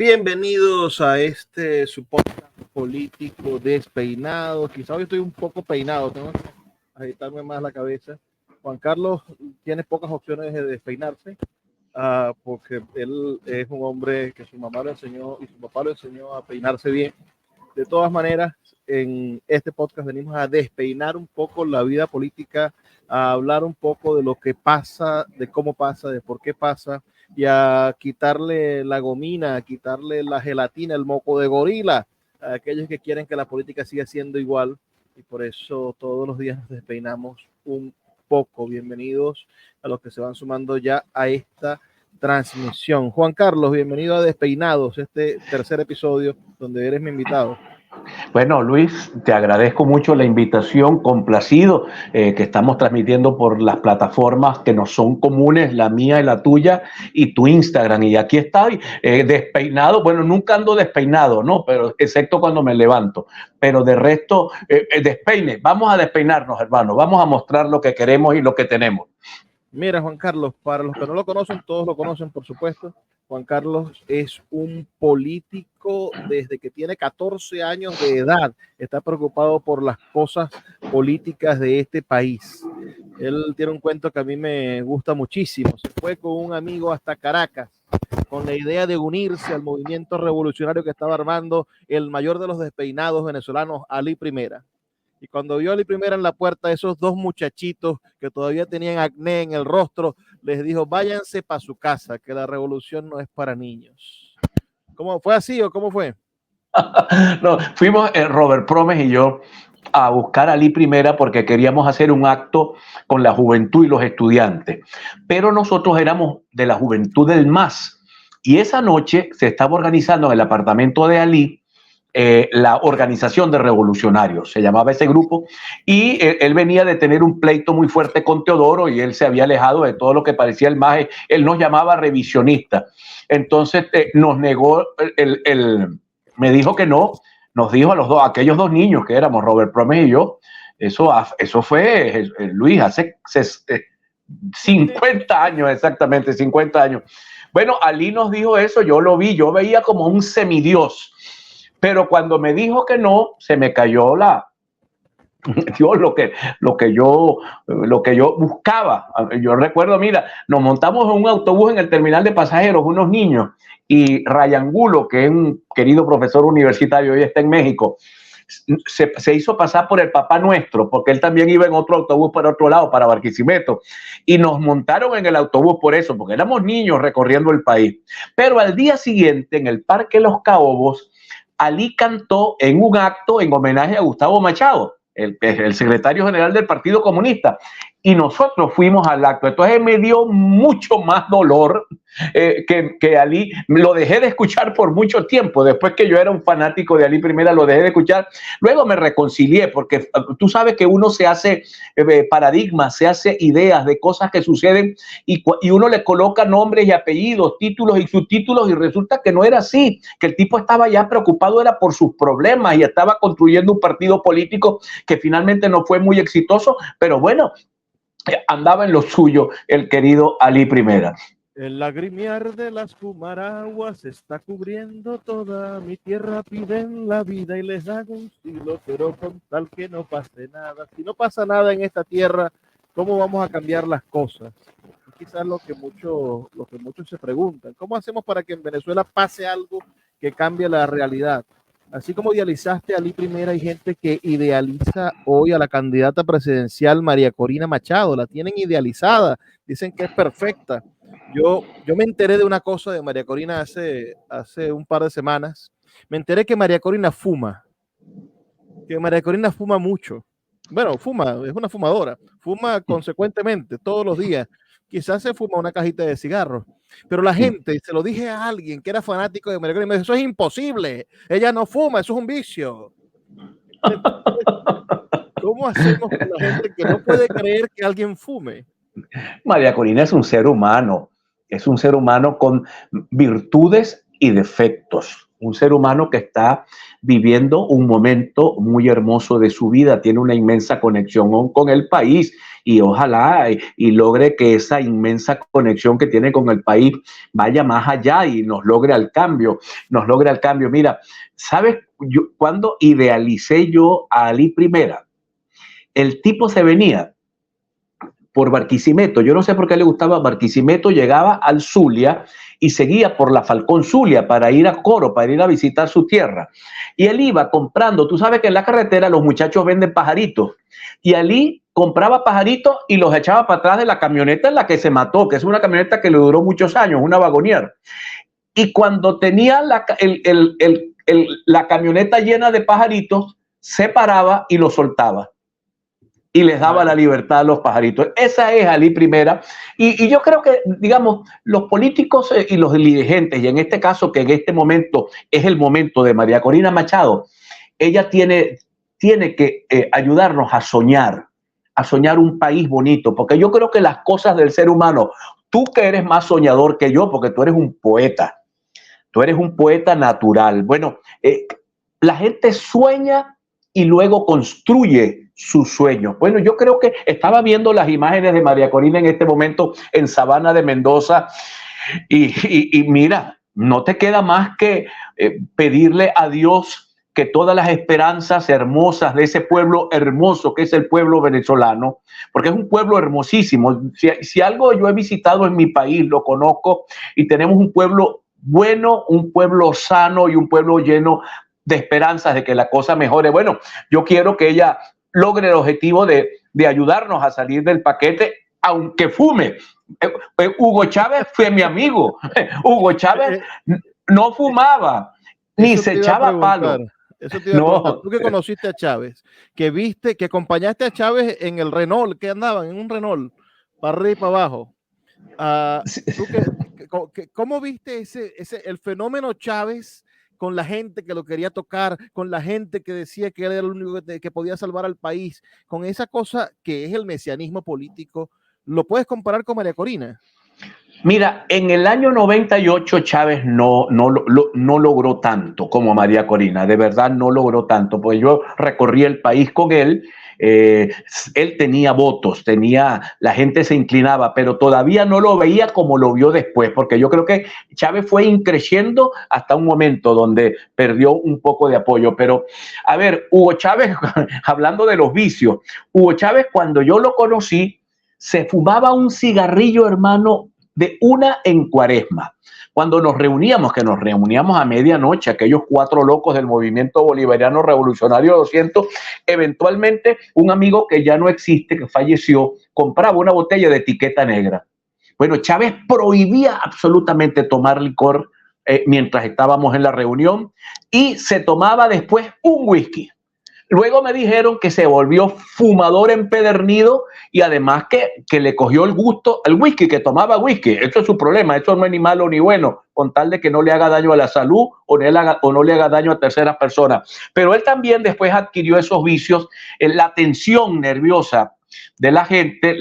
Bienvenidos a su podcast político despeinado. Quizá hoy estoy un poco peinado, tengo que agitarme más la cabeza. Juan Carlos tiene pocas opciones de despeinarse, porque él es un hombre que su mamá lo enseñó y su papá lo enseñó a peinarse bien. De todas maneras, en este podcast venimos a despeinar un poco la vida política, a hablar un poco de lo que pasa, de cómo pasa, de por qué pasa, y a quitarle la gomina, a quitarle la gelatina, el moco de gorila a aquellos que quieren que la política siga siendo igual, y por eso todos los días nos despeinamos un poco. Bienvenidos a los que se van sumando ya a esta transmisión. Juan Carlos, bienvenido a Despeinados, este tercer episodio donde eres mi invitado. Bueno, Luis, te agradezco mucho la invitación, complacido que estamos transmitiendo por las plataformas que nos son comunes, la mía y la tuya, y tu Instagram. Y aquí estoy, despeinado. Bueno, nunca ando despeinado, ¿no? Pero excepto cuando me levanto. Pero de resto, despeine. Vamos a despeinarnos, hermano. Vamos a mostrar lo que queremos y lo que tenemos. Mira, Juan Carlos, para los que no lo conocen, todos lo conocen, por supuesto. Juan Carlos es un político desde que tiene 14 años de edad. Está preocupado por las cosas políticas de este país. Él tiene un cuento que a mí me gusta muchísimo. Se fue con un amigo hasta Caracas con la idea de unirse al movimiento revolucionario que estaba armando el mayor de los despeinados venezolanos, Ali Primera. Y cuando vio a Ali Primera en la puerta, esos dos muchachitos que todavía tenían acné en el rostro, les dijo: váyanse para su casa, que la revolución no es para niños. ¿Cómo fue así o cómo fue? No, fuimos Robert Promes y yo a buscar a Ali Primera porque queríamos hacer un acto con la juventud y los estudiantes. Pero nosotros éramos de la juventud del MAS. Y esa noche se estaba organizando en el apartamento de Ali la organización de revolucionarios, se llamaba ese grupo, y él venía de tener un pleito muy fuerte con Teodoro y él se había alejado de todo lo que parecía el MAS. Él nos llamaba revisionista. Entonces nos negó, me dijo que no, nos dijo a aquellos dos niños que éramos Robert Promes y yo. Eso fue, Luis, hace 50 años, exactamente 50 años. Bueno, Ali nos dijo eso, yo lo vi, yo veía como un semidios. Pero cuando me dijo que no, se me cayó lo que yo buscaba. Yo recuerdo, mira, nos montamos en un autobús en el terminal de pasajeros, unos niños, y Rayangulo, que es un querido profesor universitario, hoy está en México, se hizo pasar por el papá nuestro, porque él también iba en otro autobús para otro lado, para Barquisimeto, y nos montaron en el autobús por eso, porque éramos niños recorriendo el país. Pero al día siguiente, en el Parque Los Caobos, Ali cantó en un acto en homenaje a Gustavo Machado, el secretario general del Partido Comunista, y nosotros fuimos al acto. Entonces me dio mucho más dolor que Ali. Lo dejé de escuchar por mucho tiempo. Después que yo era un fanático de Ali Primera, lo dejé de escuchar. Luego me reconcilié, porque tú sabes que uno se hace paradigmas, se hace ideas de cosas que suceden y uno le coloca nombres y apellidos, títulos y subtítulos, y resulta que no era así, que el tipo estaba ya preocupado era por sus problemas y estaba construyendo un partido político que finalmente no fue muy exitoso, pero bueno, andaba en lo suyo el querido Ali Primera. El lagrimiar de las pumaraguas está cubriendo toda mi tierra, piden la vida y les hago un siglo, pero con tal que no pase nada. Si no pasa nada en esta tierra, ¿cómo vamos a cambiar las cosas? Es quizás lo que muchos se preguntan. ¿Cómo hacemos para que en Venezuela pase algo que cambie la realidad? Así como idealizaste a Ali Primera, hay gente que idealiza hoy a la candidata presidencial María Corina Machado. La tienen idealizada, dicen que es perfecta. Yo me enteré de una cosa de María Corina hace un par de semanas. Me enteré que María Corina fuma mucho. Bueno, fuma, es una fumadora, fuma consecuentemente todos los días. Quizás se fuma una cajita de cigarros, pero la gente, se lo dije a alguien que era fanático de María Corina, me dijo: eso es imposible, ella no fuma, eso es un vicio. Entonces, ¿cómo hacemos con la gente que no puede creer que alguien fume? María Corina es un ser humano con virtudes y defectos. un ser humano que está viviendo un momento muy hermoso de su vida, tiene una inmensa conexión con el país y ojalá y logre que esa inmensa conexión que tiene con el país vaya más allá y nos logre al cambio, nos logre al cambio. Mira, ¿sabes cuando idealicé yo a Ali Primera? El tipo se venía por Barquisimeto. Yo no sé por qué le gustaba Barquisimeto, llegaba al Zulia y seguía por la Falcón Zulia para ir a Coro, para ir a visitar su tierra. Y él iba comprando, tú sabes que en la carretera los muchachos venden pajaritos. Y Ali compraba pajaritos y los echaba para atrás de la camioneta en la que se mató, que es una camioneta que le duró muchos años, una Wagoneer. Y cuando tenía la camioneta llena de pajaritos, se paraba y los soltaba y les daba la libertad a los pajaritos. Esa es Ali Primera. Y yo creo que, digamos, los políticos y los dirigentes, y en este caso que en este momento es el momento de María Corina Machado, ella tiene que ayudarnos a soñar un país bonito, porque yo creo que las cosas del ser humano, tú que eres más soñador que yo, porque tú eres un poeta natural. Bueno, la gente sueña y luego construye sus sueños. Bueno, yo creo que estaba viendo las imágenes de María Corina en este momento en Sabana de Mendoza y mira, no te queda más que pedirle a Dios que todas las esperanzas hermosas de ese pueblo hermoso que es el pueblo venezolano, porque es un pueblo hermosísimo. Si algo yo he visitado en mi país, lo conozco, y tenemos un pueblo bueno, un pueblo sano y un pueblo lleno de esperanzas de que la cosa mejore. Bueno, yo quiero que ella logre el objetivo de ayudarnos a salir del paquete, aunque fume. Hugo Chávez fue mi amigo. Hugo Chávez no fumaba, ni se echaba palo. Eso te iba a preguntar. Tú que conociste a Chávez, que viste, que acompañaste a Chávez en el Renault, que andaban en un Renault, para arriba y para abajo. ¿Cómo viste el fenómeno Chávez con la gente que lo quería tocar, con la gente que decía que él era el único que podía salvar al país, con esa cosa que es el mesianismo político? ¿Lo puedes comparar con María Corina? Mira, en el año 98 Chávez no logró tanto como María Corina, de verdad no logró tanto, porque yo recorrí el país con él, él tenía votos, la gente se inclinaba, pero todavía no lo veía como lo vio después, porque yo creo que Chávez fue increciendo hasta un momento donde perdió un poco de apoyo. Pero, a ver, Hugo Chávez, hablando de los vicios, Hugo Chávez cuando yo lo conocí, se fumaba un cigarrillo, hermano, de una en Cuaresma. Cuando nos reuníamos, que nos reuníamos a medianoche, aquellos 4 locos del movimiento bolivariano revolucionario 200, eventualmente un amigo que ya no existe, que falleció, compraba una botella de etiqueta negra. Bueno, Chávez prohibía absolutamente tomar licor mientras estábamos en la reunión y se tomaba después un whisky. Luego me dijeron que se volvió fumador empedernido y además que le cogió el gusto al whisky, que tomaba whisky. Eso es su problema, eso no es ni malo ni bueno, con tal de que no le haga daño a la salud o no le haga daño a terceras personas. Pero él también después adquirió esos vicios, la tensión nerviosa de la gente,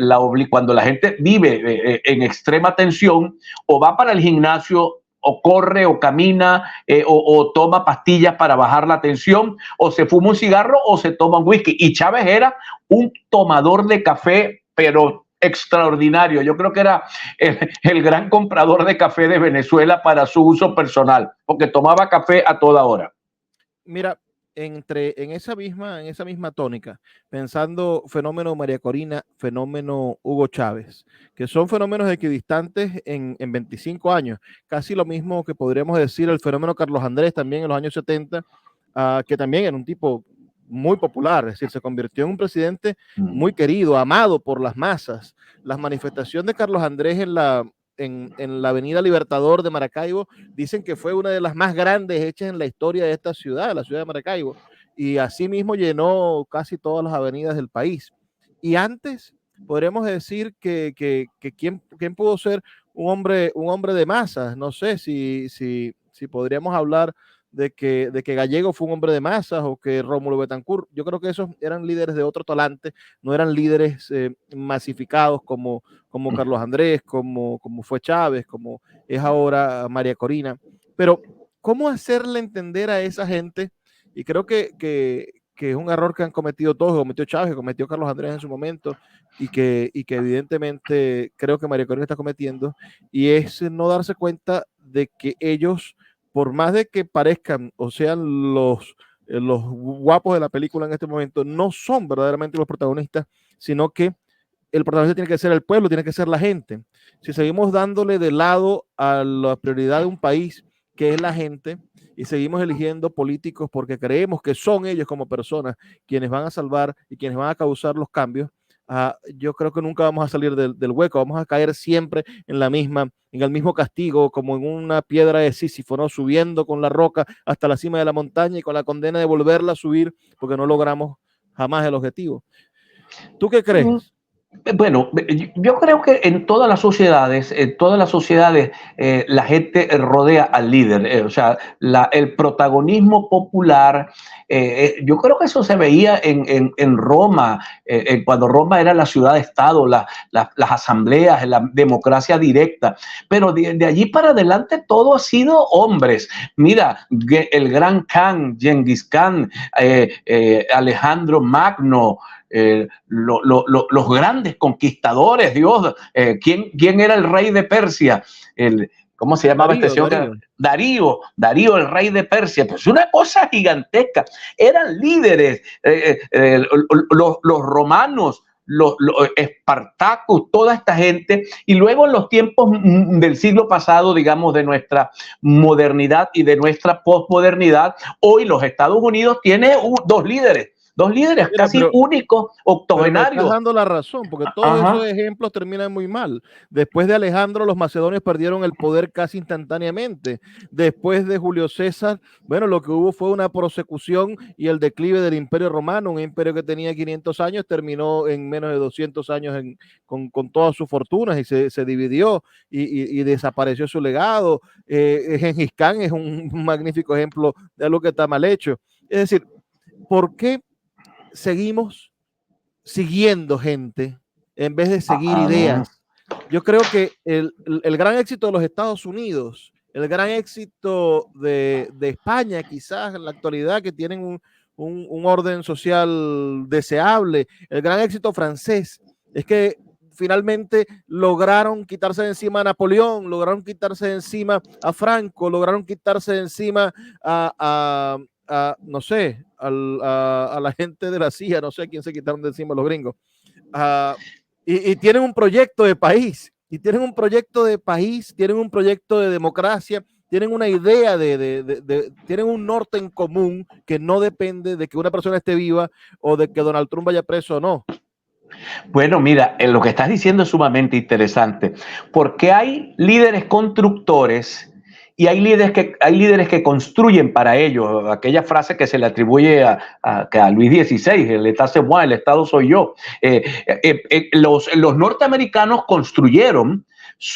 cuando la gente vive en extrema tensión, o va para el gimnasio, o corre, o camina, o toma pastillas para bajar la tensión, o se fuma un cigarro, o se toma un whisky. Y Chávez era un tomador de café, pero extraordinario. Yo creo que era el gran comprador de café de Venezuela para su uso personal, porque tomaba café a toda hora. Mira, en esa misma tónica, pensando fenómeno María Corina, fenómeno Hugo Chávez, que son fenómenos equidistantes en 25 años, casi lo mismo que podríamos decir el fenómeno Carlos Andrés también en los años 70, que también era un tipo muy popular, es decir, se convirtió en un presidente muy querido, amado por las masas. Las manifestaciones de Carlos Andrés en la Avenida Libertador de Maracaibo, dicen que fue una de las más grandes hechas en la historia de esta ciudad, la ciudad de Maracaibo, y asimismo llenó casi todas las avenidas del país. Y antes, podríamos decir que ¿quién pudo ser un hombre de masas? No sé si podríamos hablar de que Gallego fue un hombre de masas o que Rómulo Betancourt. Yo creo que esos eran líderes de otro talante, no eran líderes masificados como Carlos Andrés, como fue Chávez, como es ahora María Corina. Pero ¿cómo hacerle entender a esa gente? Y creo que es un error que han cometido todos, que cometió Chávez, que cometió Carlos Andrés en su momento, y que evidentemente creo que María Corina está cometiendo, y es no darse cuenta de que ellos, por más de que parezcan o sean los guapos de la película en este momento, no son verdaderamente los protagonistas, sino que el protagonista tiene que ser el pueblo, tiene que ser la gente. Si seguimos dándole de lado a la prioridad de un país, que es la gente, y seguimos eligiendo políticos porque creemos que son ellos como personas quienes van a salvar y quienes van a causar los cambios, yo creo que nunca vamos a salir del hueco, vamos a caer siempre en el mismo castigo, como en una piedra de Sísifo, ¿no? Subiendo con la roca hasta la cima de la montaña y con la condena de volverla a subir porque no logramos jamás el objetivo. ¿Tú qué crees? Bueno, yo creo que en todas las sociedades, la gente rodea al líder, o sea, el protagonismo popular, yo creo que eso se veía en Roma, cuando Roma era la ciudad-estado, las asambleas, la democracia directa, pero de allí para adelante todo ha sido hombres. Mira, el gran Khan, Genghis Khan, Alejandro Magno, los grandes conquistadores, Dios, ¿quién era el rey de Persia? ¿Cómo se llamaba este señor? Darío, el rey de Persia. Pues una cosa gigantesca. Eran líderes, los romanos, los Espartacus, toda esta gente, y luego en los tiempos del siglo pasado, digamos, de nuestra modernidad y de nuestra posmodernidad, hoy los Estados Unidos tiene dos líderes casi únicos, octogenarios. Pero me estás dando la razón, porque todos esos ejemplos terminan muy mal. Después de Alejandro, los macedonios perdieron el poder casi instantáneamente. Después de Julio César, bueno, lo que hubo fue una persecución y el declive del Imperio Romano, un imperio que tenía 500 años, terminó en menos de 200 años con todas sus fortunas y se dividió y desapareció su legado. Gengis Khan es un magnífico ejemplo de algo que está mal hecho. Es decir, ¿por qué seguimos siguiendo gente en vez de seguir ideas? Yo creo que el gran éxito de los Estados Unidos, el gran éxito de España, quizás en la actualidad, que tienen un orden social deseable, el gran éxito francés, es que finalmente lograron quitarse de encima a Napoleón, lograron quitarse de encima a Franco, lograron quitarse de encima no sé, a la gente de la CIA, no sé a quién se quitaron de encima los gringos, y tienen un proyecto de país, tienen un proyecto de democracia, tienen una idea tienen un norte en común que no depende de que una persona esté viva o de que Donald Trump vaya preso o no. Bueno, mira, lo que estás diciendo es sumamente interesante, porque hay líderes constructores y hay líderes que construyen para ellos. Aquella frase que se le atribuye a Luis XVI, el État c'est moi, el Estado soy yo. Los norteamericanos construyeron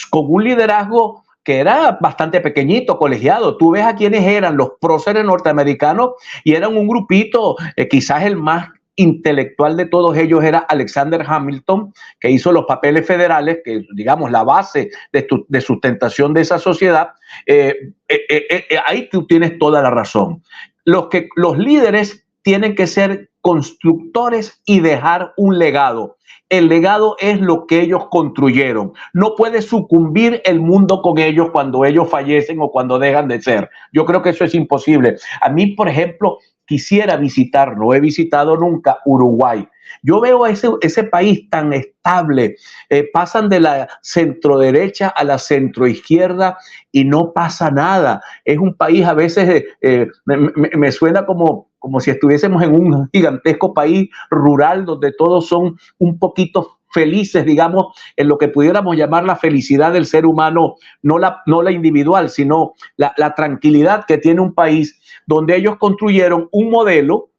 con un liderazgo que era bastante pequeñito, colegiado. Tú ves a quienes eran los próceres norteamericanos y eran un grupito, quizás el más intelectual de todos ellos era Alexander Hamilton, que hizo los papeles federales, que digamos la base de sustentación de esa sociedad. Ahí tú tienes toda la razón. Los líderes tienen que ser constructores y dejar un legado. El legado es lo que ellos construyeron. No puede sucumbir el mundo con ellos cuando ellos fallecen o cuando dejan de ser. Yo creo que eso es imposible. A mí, por ejemplo, quisiera visitar, no he visitado nunca Uruguay. Yo veo ese país tan estable, pasan de la centroderecha a la centroizquierda y no pasa nada. Es un país, a veces me suena como si estuviésemos en un gigantesco país rural donde todos son un poquito felices, digamos, en lo que pudiéramos llamar la felicidad del ser humano, no la individual, sino la tranquilidad que tiene un país donde ellos construyeron un modelo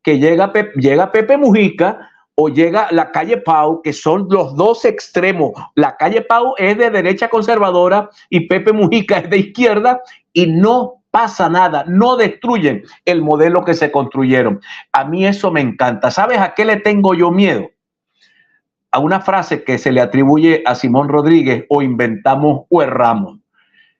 que llega Pepe Mujica o llega la calle Pau, que son los dos extremos. La calle Pau es de derecha conservadora y Pepe Mujica es de izquierda, y no pasa nada, no destruyen el modelo que se construyeron. A mí eso me encanta. ¿Sabes a qué le tengo yo miedo? A una frase que se le atribuye a Simón Rodríguez: o inventamos o erramos.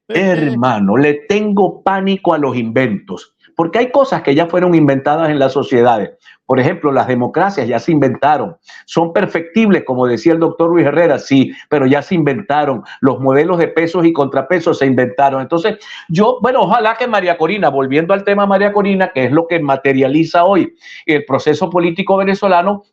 Hermano, le tengo pánico a los inventos, porque hay cosas que ya fueron inventadas en las sociedades. Por ejemplo, las democracias ya se inventaron, son perfectibles, como decía el doctor Luis Herrera, sí, pero ya se inventaron. Los modelos de pesos y contrapesos se inventaron. Entonces, bueno, ojalá que María Corina, volviendo al tema María Corina, que es lo que materializa hoy el proceso político venezolano,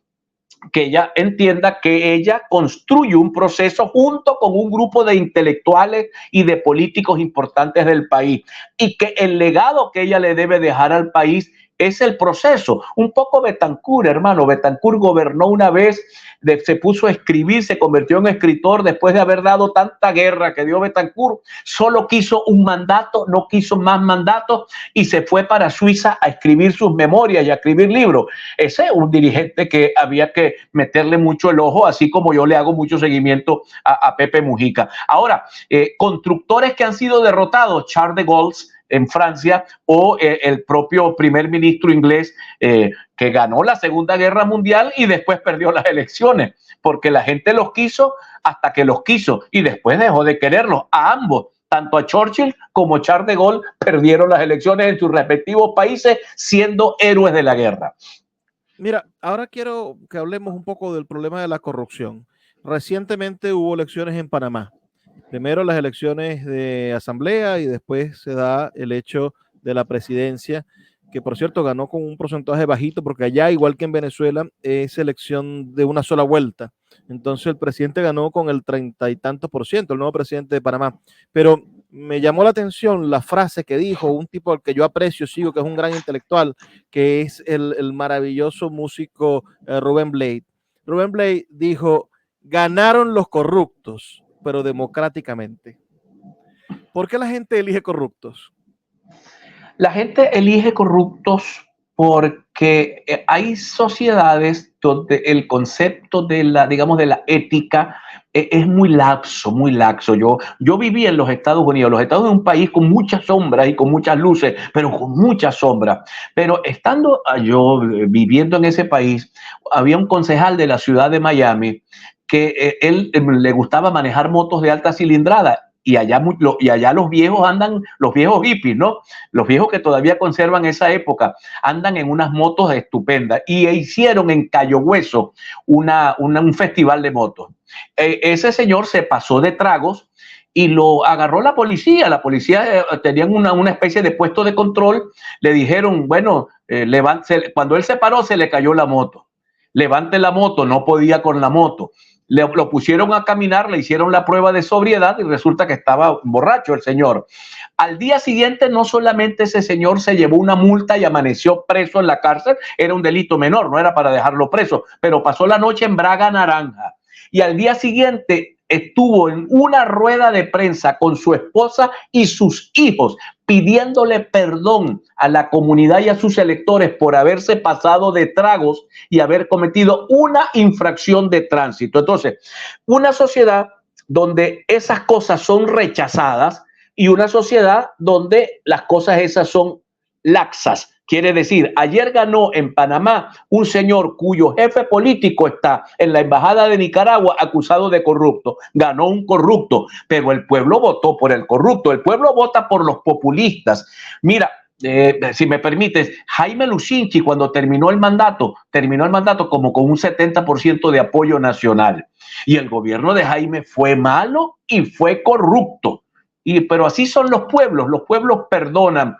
que ella entienda que ella construye un proceso junto con un grupo de intelectuales y de políticos importantes del país, y que el legado que ella le debe dejar al país es el proceso. Un poco Betancourt, hermano. Betancourt gobernó una vez, se puso a escribir, se convirtió en escritor después de haber dado tanta guerra que dio Betancourt. Solo quiso un mandato, no quiso más mandatos, y se fue para Suiza a escribir sus memorias y a escribir libros. Ese es un dirigente que había que meterle mucho el ojo, así como yo le hago mucho seguimiento a Pepe Mujica. Ahora, constructores que han sido derrotados, Charles de Gaulle en Francia, o el propio primer ministro inglés que ganó la Segunda Guerra Mundial y después perdió las elecciones, porque la gente los quiso hasta que los quiso y después dejó de quererlos. A ambos, tanto a Churchill como a Charles de Gaulle, perdieron las elecciones en sus respectivos países siendo héroes de la guerra. Mira, ahora quiero que hablemos un poco del problema de la corrupción. Recientemente hubo elecciones en Panamá. Primero las elecciones de asamblea y después se da el hecho de la presidencia, que por cierto ganó con un porcentaje bajito, porque allá, igual que en Venezuela, es elección de una sola vuelta. Entonces el presidente ganó con el 30 y tantos %, el nuevo presidente de Panamá. Pero me llamó la atención la frase que dijo un tipo al que yo aprecio, sigo, que es un gran intelectual, que es el maravilloso músico Rubén Blades. Rubén Blades dijo: ganaron los corruptos, pero democráticamente. ¿Por qué la gente elige corruptos? La gente elige corruptos porque hay sociedades donde el concepto de la, digamos, de la ética es muy laxo, muy laxo. Yo viví en los Estados Unidos. Los Estados Unidos es un país con muchas sombras y con muchas luces, pero con muchas sombras. Pero estando yo viviendo en ese país, había un concejal de la ciudad de Miami que él le gustaba manejar motos de alta cilindrada. Y allá los viejos andan, los viejos hippies, ¿no? Los viejos que todavía conservan esa época, andan en unas motos estupendas y hicieron en Cayo Hueso un festival de motos. Ese señor se pasó de tragos y lo agarró la policía. La policía tenían una especie de puesto de control. Le dijeron, bueno, cuando él se paró se le cayó la moto. Levante la moto, no podía con la moto. Lo pusieron a caminar, le hicieron la prueba de sobriedad y resulta que estaba borracho el señor. Al día siguiente, no solamente ese señor se llevó una multa y amaneció preso en la cárcel, era un delito menor, no era para dejarlo preso, pero pasó la noche en Braga Naranja. Y al día siguiente estuvo en una rueda de prensa con su esposa y sus hijos, pidiéndole perdón a la comunidad y a sus electores por haberse pasado de tragos y haber cometido una infracción de tránsito. Entonces, una sociedad donde esas cosas son rechazadas y una sociedad donde las cosas esas son laxas. Quiere decir, ayer ganó en Panamá un señor cuyo jefe político está en la embajada de Nicaragua acusado de corrupto. Ganó un corrupto, pero el pueblo votó por el corrupto. El pueblo vota por los populistas. Mira, si me permites, Jaime Luchinchi, cuando terminó el mandato como con un 70% de apoyo nacional. Y el gobierno de Jaime fue malo y fue corrupto. Pero así son los pueblos perdonan.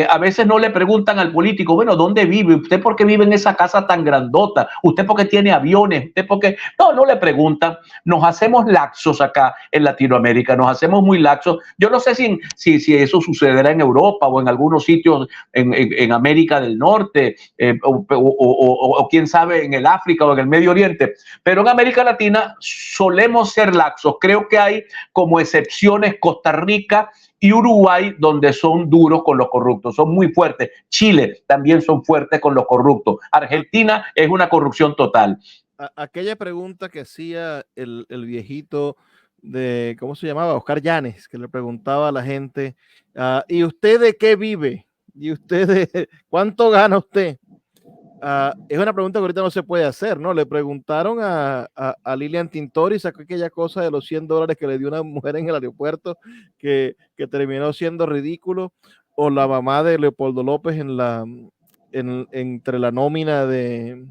A veces no le preguntan al político, bueno, ¿dónde vive? ¿Usted por qué vive en esa casa tan grandota? ¿Usted por qué tiene aviones? ¿Usted por qué? No le preguntan. Nos hacemos laxos acá en Latinoamérica, nos hacemos muy laxos. Yo no sé si eso sucederá en Europa o en algunos sitios en América del Norte, o quién sabe en el África o en el Medio Oriente, pero en América Latina solemos ser laxos. Creo que hay como excepciones Costa Rica y Uruguay, donde son duros con los corruptos, son muy fuertes. Chile también son fuertes con los corruptos. Argentina es una corrupción total. Aquella pregunta que hacía el viejito de, ¿cómo se llamaba? Oscar Llanes, que le preguntaba a la gente, ¿y usted de qué vive? ¿Y usted cuánto gana usted? Es una pregunta que ahorita no se puede hacer, ¿no? Le preguntaron a Lilian Tintori, sacó aquella cosa de los $100 que le dio una mujer en el aeropuerto que terminó siendo ridículo, o la mamá de Leopoldo López entre la nómina de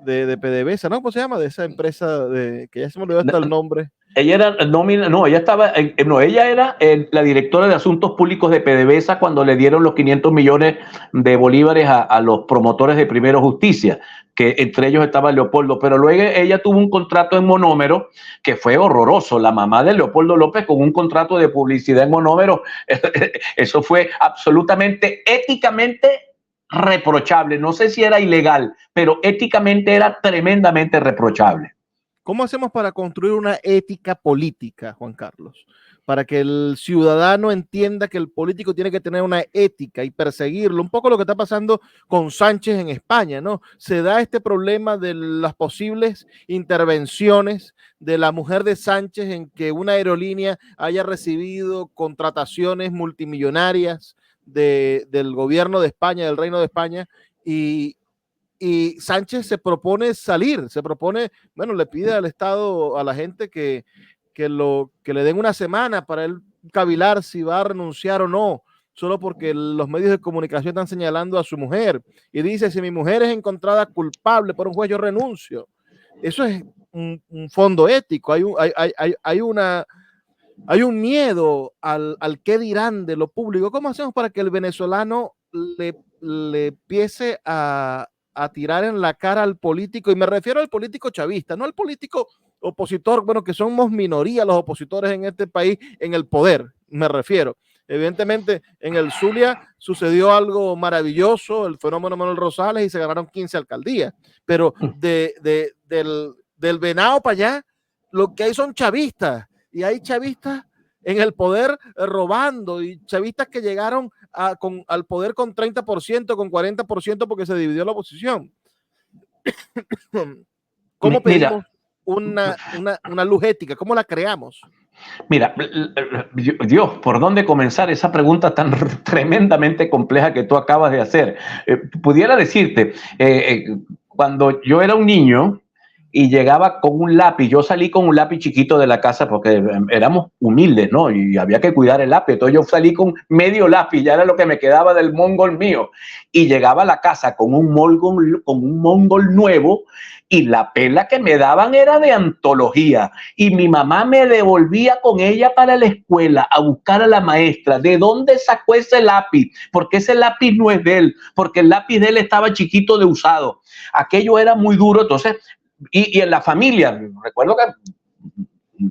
PDVSA, ¿no? ¿Cómo se llama? De esa empresa que ya se me olvidó hasta el nombre. Ella era nómina, no, ella estaba, no, ella era la directora de Asuntos Públicos de PDVSA cuando le dieron los 500 millones de bolívares a los promotores de Primero Justicia, que entre ellos estaba Leopoldo, pero luego ella tuvo un contrato en monómero que fue horroroso. La mamá de Leopoldo López con un contrato de publicidad en monómero, eso fue absolutamente éticamente reprochable. No sé si era ilegal, pero éticamente era tremendamente reprochable. ¿Cómo hacemos para construir una ética política, Juan Carlos? Para que el ciudadano entienda que el político tiene que tener una ética y perseguirlo. Un poco lo que está pasando con Sánchez en España, ¿no? Se da este problema de las posibles intervenciones de la mujer de Sánchez en que una aerolínea haya recibido contrataciones multimillonarias del gobierno de España, del Reino de España, y Sánchez se propone salir, bueno, le pide al Estado, a la gente que le den una semana para él cavilar si va a renunciar o no, solo porque los medios de comunicación están señalando a su mujer. Y dice, si mi mujer es encontrada culpable por un juez, yo renuncio. Eso es un fondo ético, hay un miedo al qué dirán de lo público. ¿Cómo hacemos para que el venezolano le empiece a tirar en la cara al político? Y me refiero al político chavista, no al político opositor, bueno, que somos minoría los opositores en este país, en el poder, me refiero. Evidentemente, en el Zulia sucedió algo maravilloso, el fenómeno Manuel Rosales, y se ganaron 15 alcaldías, pero del Venado para allá, lo que hay son chavistas, y hay chavistas en el poder robando, y chavistas que llegaron al poder con 30%, con 40%, porque se dividió la oposición. ¿Cómo pedimos una luz ética? ¿Cómo la creamos? Mira, Dios, ¿por dónde comenzar esa pregunta tan tremendamente compleja que tú acabas de hacer? Pudiera decirte, cuando yo era un niño y llegaba con un lápiz, yo salí con un lápiz chiquito de la casa porque éramos humildes, ¿no? Y había que cuidar el lápiz. Entonces yo salí con medio lápiz, ya era lo que me quedaba del mongol mío. Y llegaba a la casa con un mongol nuevo, y la pela que me daban era de antología, y mi mamá me devolvía con ella para la escuela a buscar a la maestra. ¿De dónde sacó ese lápiz? Porque ese lápiz no es de él, porque el lápiz de él estaba chiquito de usado. Aquello era muy duro. Entonces, y en la familia, recuerdo que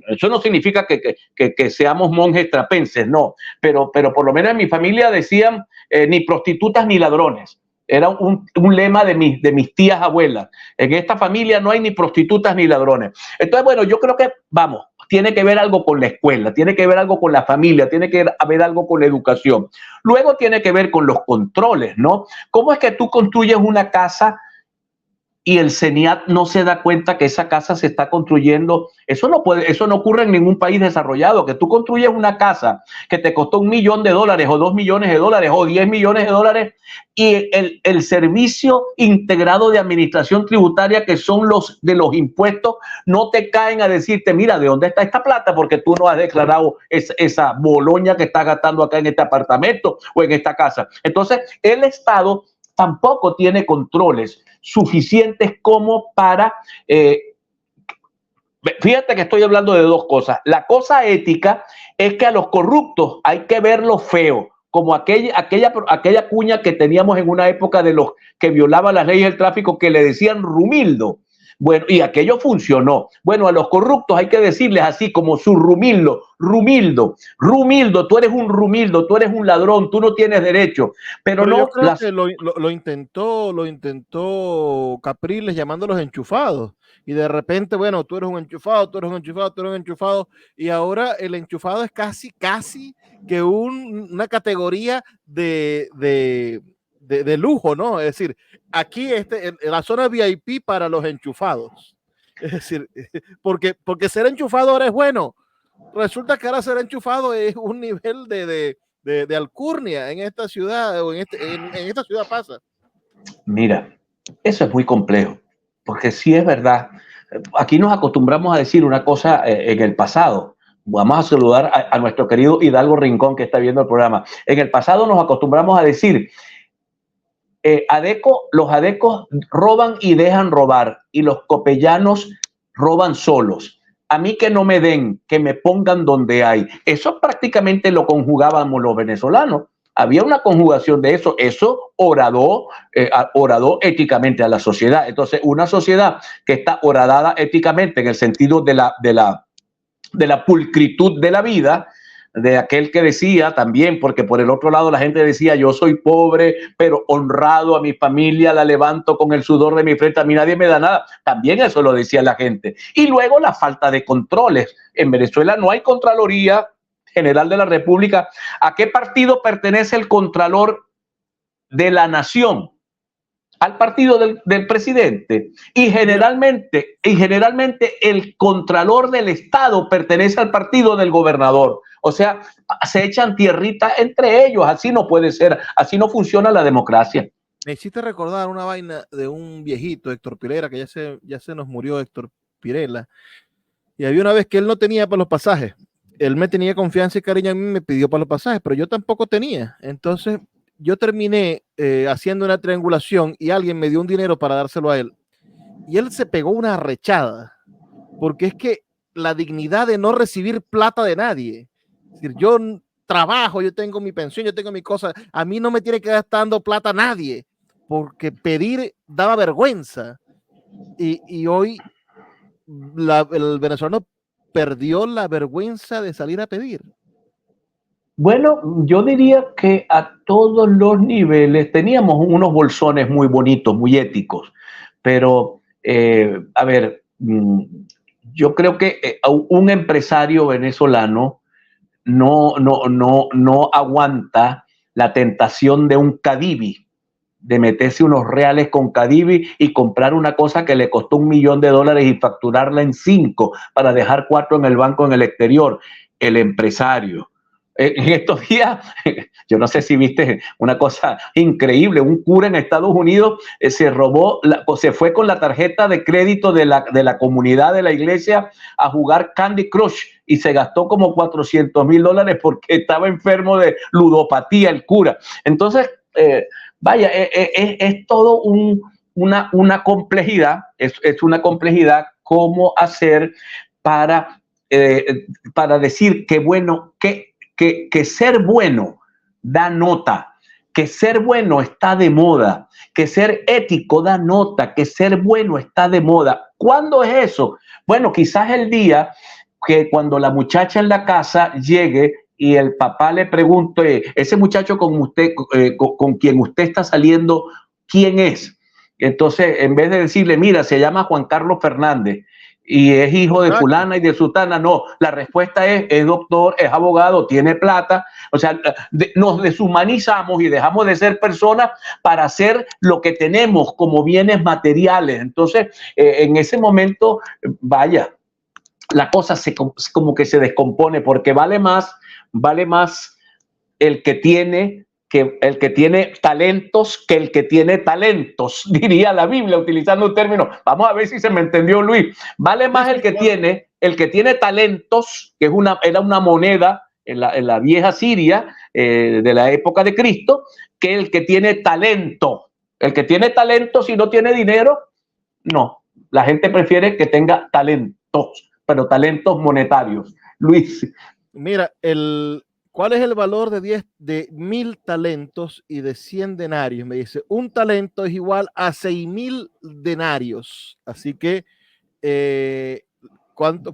eso no significa que seamos monjes trapenses, no, pero por lo menos en mi familia decían ni prostitutas ni ladrones. Era un lema de mis tías abuelas. En esta familia no hay ni prostitutas ni ladrones. Entonces, bueno, yo creo que, vamos, tiene que ver algo con la escuela, tiene que ver algo con la familia, tiene que ver algo con la educación. Luego tiene que ver con los controles, ¿no? ¿Cómo es que tú construyes una casa y el CENIAT no se da cuenta que esa casa se está construyendo? Eso no ocurre en ningún país desarrollado, que tú construyes una casa que te costó $1 millón o $2 millones o 10 millones de dólares, y el servicio integrado de administración tributaria, que son los de los impuestos, no te caen a decirte, mira, ¿de dónde está esta plata? Porque tú no has declarado esa boloña que estás gastando acá en este apartamento o en esta casa. Entonces, el Estado tampoco tiene controles suficientes como para... fíjate que estoy hablando de dos cosas. La cosa ética es que a los corruptos hay que verlo feo, como aquella cuña que teníamos en una época de los que violaban las leyes del tráfico, que le decían Rumildo. Bueno, y aquello funcionó. Bueno, a los corruptos hay que decirles así como su Rumildo, tú eres un Rumildo, tú eres un ladrón, tú no tienes derecho. Pero no, yo creo que lo intentó Capriles llamándolos enchufados. Y de repente, bueno, tú eres un enchufado, tú eres un enchufado, tú eres un enchufado. Y ahora el enchufado es casi que una categoría de lujo, ¿no? Es decir, aquí la zona VIP para los enchufados. Es decir, porque ser enchufado ahora es bueno. Resulta que ahora ser enchufado es un nivel de alcurnia en esta ciudad, o en esta ciudad pasa. Mira, Eso es muy complejo, porque sí es verdad. Aquí nos acostumbramos a decir una cosa en el pasado. Vamos a saludar a nuestro querido Hidalgo Rincón que está viendo el programa. En el pasado nos acostumbramos a decir, los adecos roban y dejan robar, y los copellanos roban solos. A mí que no me den, que me pongan donde hay. Eso prácticamente lo conjugábamos los venezolanos. Había una conjugación de eso. Eso horadó éticamente a la sociedad. Entonces, una sociedad que está horadada éticamente en el sentido de la pulcritud de la vida, de aquel que decía también, porque por el otro lado la gente decía, yo soy pobre, pero honrado, a mi familia la levanto con el sudor de mi frente, a mí nadie me da nada. También eso lo decía la gente. Y luego la falta de controles. En Venezuela no hay Contraloría General de la República. ¿A qué partido pertenece el Contralor de la Nación? Al partido del presidente, y generalmente el contralor del Estado pertenece al partido del gobernador. O sea, se echan tierrita entre ellos. Así no puede ser, así no funciona la democracia. Me hiciste recordar una vaina de un viejito, Héctor Pirela, que ya se nos murió Héctor Pirela, y había una vez que él no tenía para los pasajes. Él me tenía confianza y cariño a mí, me pidió para los pasajes, pero yo tampoco tenía. Entonces yo terminé haciendo una triangulación y alguien me dio un dinero para dárselo a él. Y él se pegó una arrechada, porque es que la dignidad de no recibir plata de nadie. Es decir, yo trabajo, yo tengo mi pensión, yo tengo mi cosa, a mí no me tiene que estar dando plata nadie, porque pedir daba vergüenza. Y hoy el venezolano perdió la vergüenza de salir a pedir. Bueno, yo diría que a todos los niveles teníamos unos bolsones muy bonitos, muy éticos, pero a ver, yo creo que un empresario venezolano no aguanta la tentación de un Cadivi, de meterse unos reales con Cadivi y comprar una cosa que le costó $1 millón y facturarla en 5 para dejar 4 en el banco en el exterior. El empresario. En estos días, yo no sé si viste una cosa increíble, un cura en Estados Unidos se fue con la tarjeta de crédito de la comunidad de la iglesia a jugar Candy Crush y se gastó como $400,000 porque estaba enfermo de ludopatía el cura. Entonces, vaya, es todo una complejidad, es una complejidad cómo hacer para decir que bueno, que ser bueno da nota, que ser bueno está de moda, que ser ético da nota, que ser bueno está de moda. ¿Cuándo es eso? Bueno, quizás el día que cuando la muchacha en la casa llegue y el papá le pregunte, ese muchacho con quien usted está saliendo, ¿quién es? Entonces, en vez de decirle, mira, se llama Juan Carlos Fernández y es hijo de fulana y de sutana, no, la respuesta es doctor, es abogado, tiene plata. O sea, nos deshumanizamos y dejamos de ser personas para hacer lo que tenemos como bienes materiales. Entonces, en ese momento, vaya, la cosa como que se descompone, porque vale más el que tiene talentos que el que tiene talentos, diría la Biblia, utilizando un término. Vamos a ver si se me entendió, Luis. Vale más el que tiene talentos, que era una moneda en la vieja Siria de la época de Cristo, que el que tiene talento. El que tiene talento, si no tiene dinero, no. La gente prefiere que tenga talentos, pero talentos monetarios. Luis. Mira, ¿cuál es el valor de 1,000 talentos y de 100 denarios? Me dice, un talento es igual a 6,000 denarios. Así que,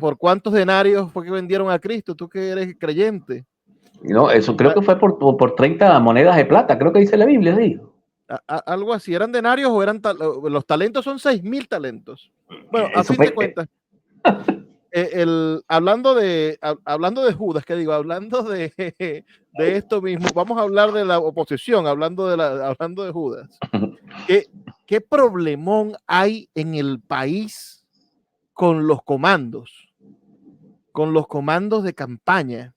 ¿por cuántos denarios fue que vendieron a Cristo? Tú que eres creyente. No, eso creo que fue por 30 monedas de plata, creo que dice la Biblia, ¿sí? Algo así, ¿eran denarios o eran los talentos? Son 6,000 talentos. Bueno, a fin de cuentas, hablando de Judas, ¿qué digo? Hablando de esto mismo, vamos a hablar de la oposición, hablando de Judas. ¿Qué problemón hay en el país con los comandos de campaña?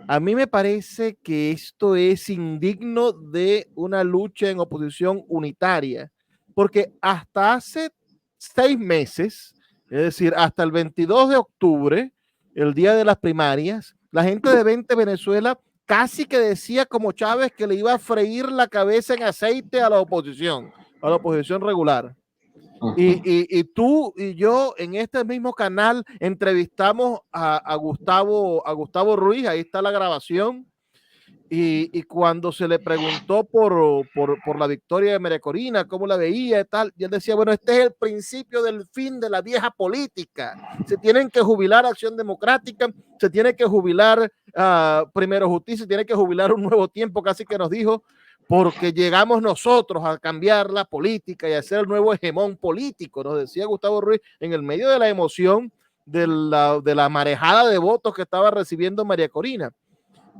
A mí me parece que esto es indigno de una lucha en oposición unitaria. porque hasta hace 6 meses, es decir, hasta el 22 de octubre, el día de las primarias, la gente de 20 Venezuela casi que decía como Chávez que le iba a freír la cabeza en aceite a la oposición regular. Y tú y yo en este mismo canal entrevistamos a Gustavo Ruiz, ahí está la grabación, y cuando se le preguntó por la victoria de María Corina, cómo la veía y tal, y él decía, bueno, este es el principio del fin de la vieja política. Se tienen que jubilar Acción Democrática, se tiene que jubilar Primero Justicia, se tiene que jubilar Un Nuevo Tiempo, casi que nos dijo, porque llegamos nosotros a cambiar la política y a ser el nuevo hegemón político, nos decía Gustavo Ruiz, en el medio de la emoción de la marejada de votos que estaba recibiendo María Corina.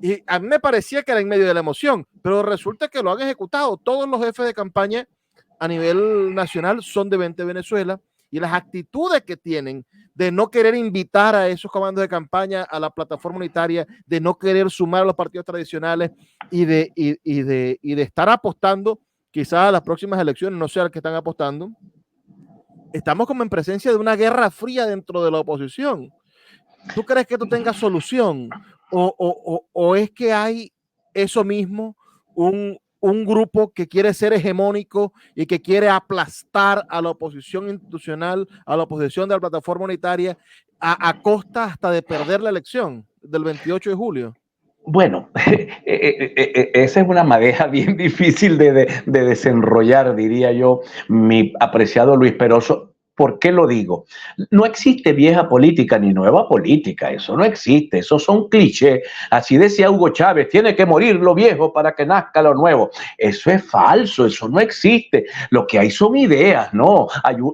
Y a mí me parecía que era en medio de la emoción, pero resulta que lo han ejecutado. Todos los jefes de campaña a nivel nacional son de 20 Venezuela, y las actitudes que tienen de no querer invitar a esos comandos de campaña a la plataforma unitaria, de no querer sumar a los partidos tradicionales y de estar apostando quizás a las próximas elecciones, no sé a las que están apostando. Estamos como en presencia de una guerra fría dentro de la oposición. ¿Tú crees que esto tenga solución? ¿O es que hay eso mismo, un grupo que quiere ser hegemónico y que quiere aplastar a la oposición institucional, a la oposición de la plataforma unitaria, a costa hasta de perder la elección del 28 de julio? Bueno, esa es una madeja bien difícil de desenrollar, diría yo, mi apreciado Luis Peroso. ¿Por qué lo digo? No existe vieja política ni nueva política, eso no existe, esos son clichés. Así decía Hugo Chávez, tiene que morir lo viejo para que nazca lo nuevo. Eso es falso, eso no existe. Lo que hay son ideas, ¿no?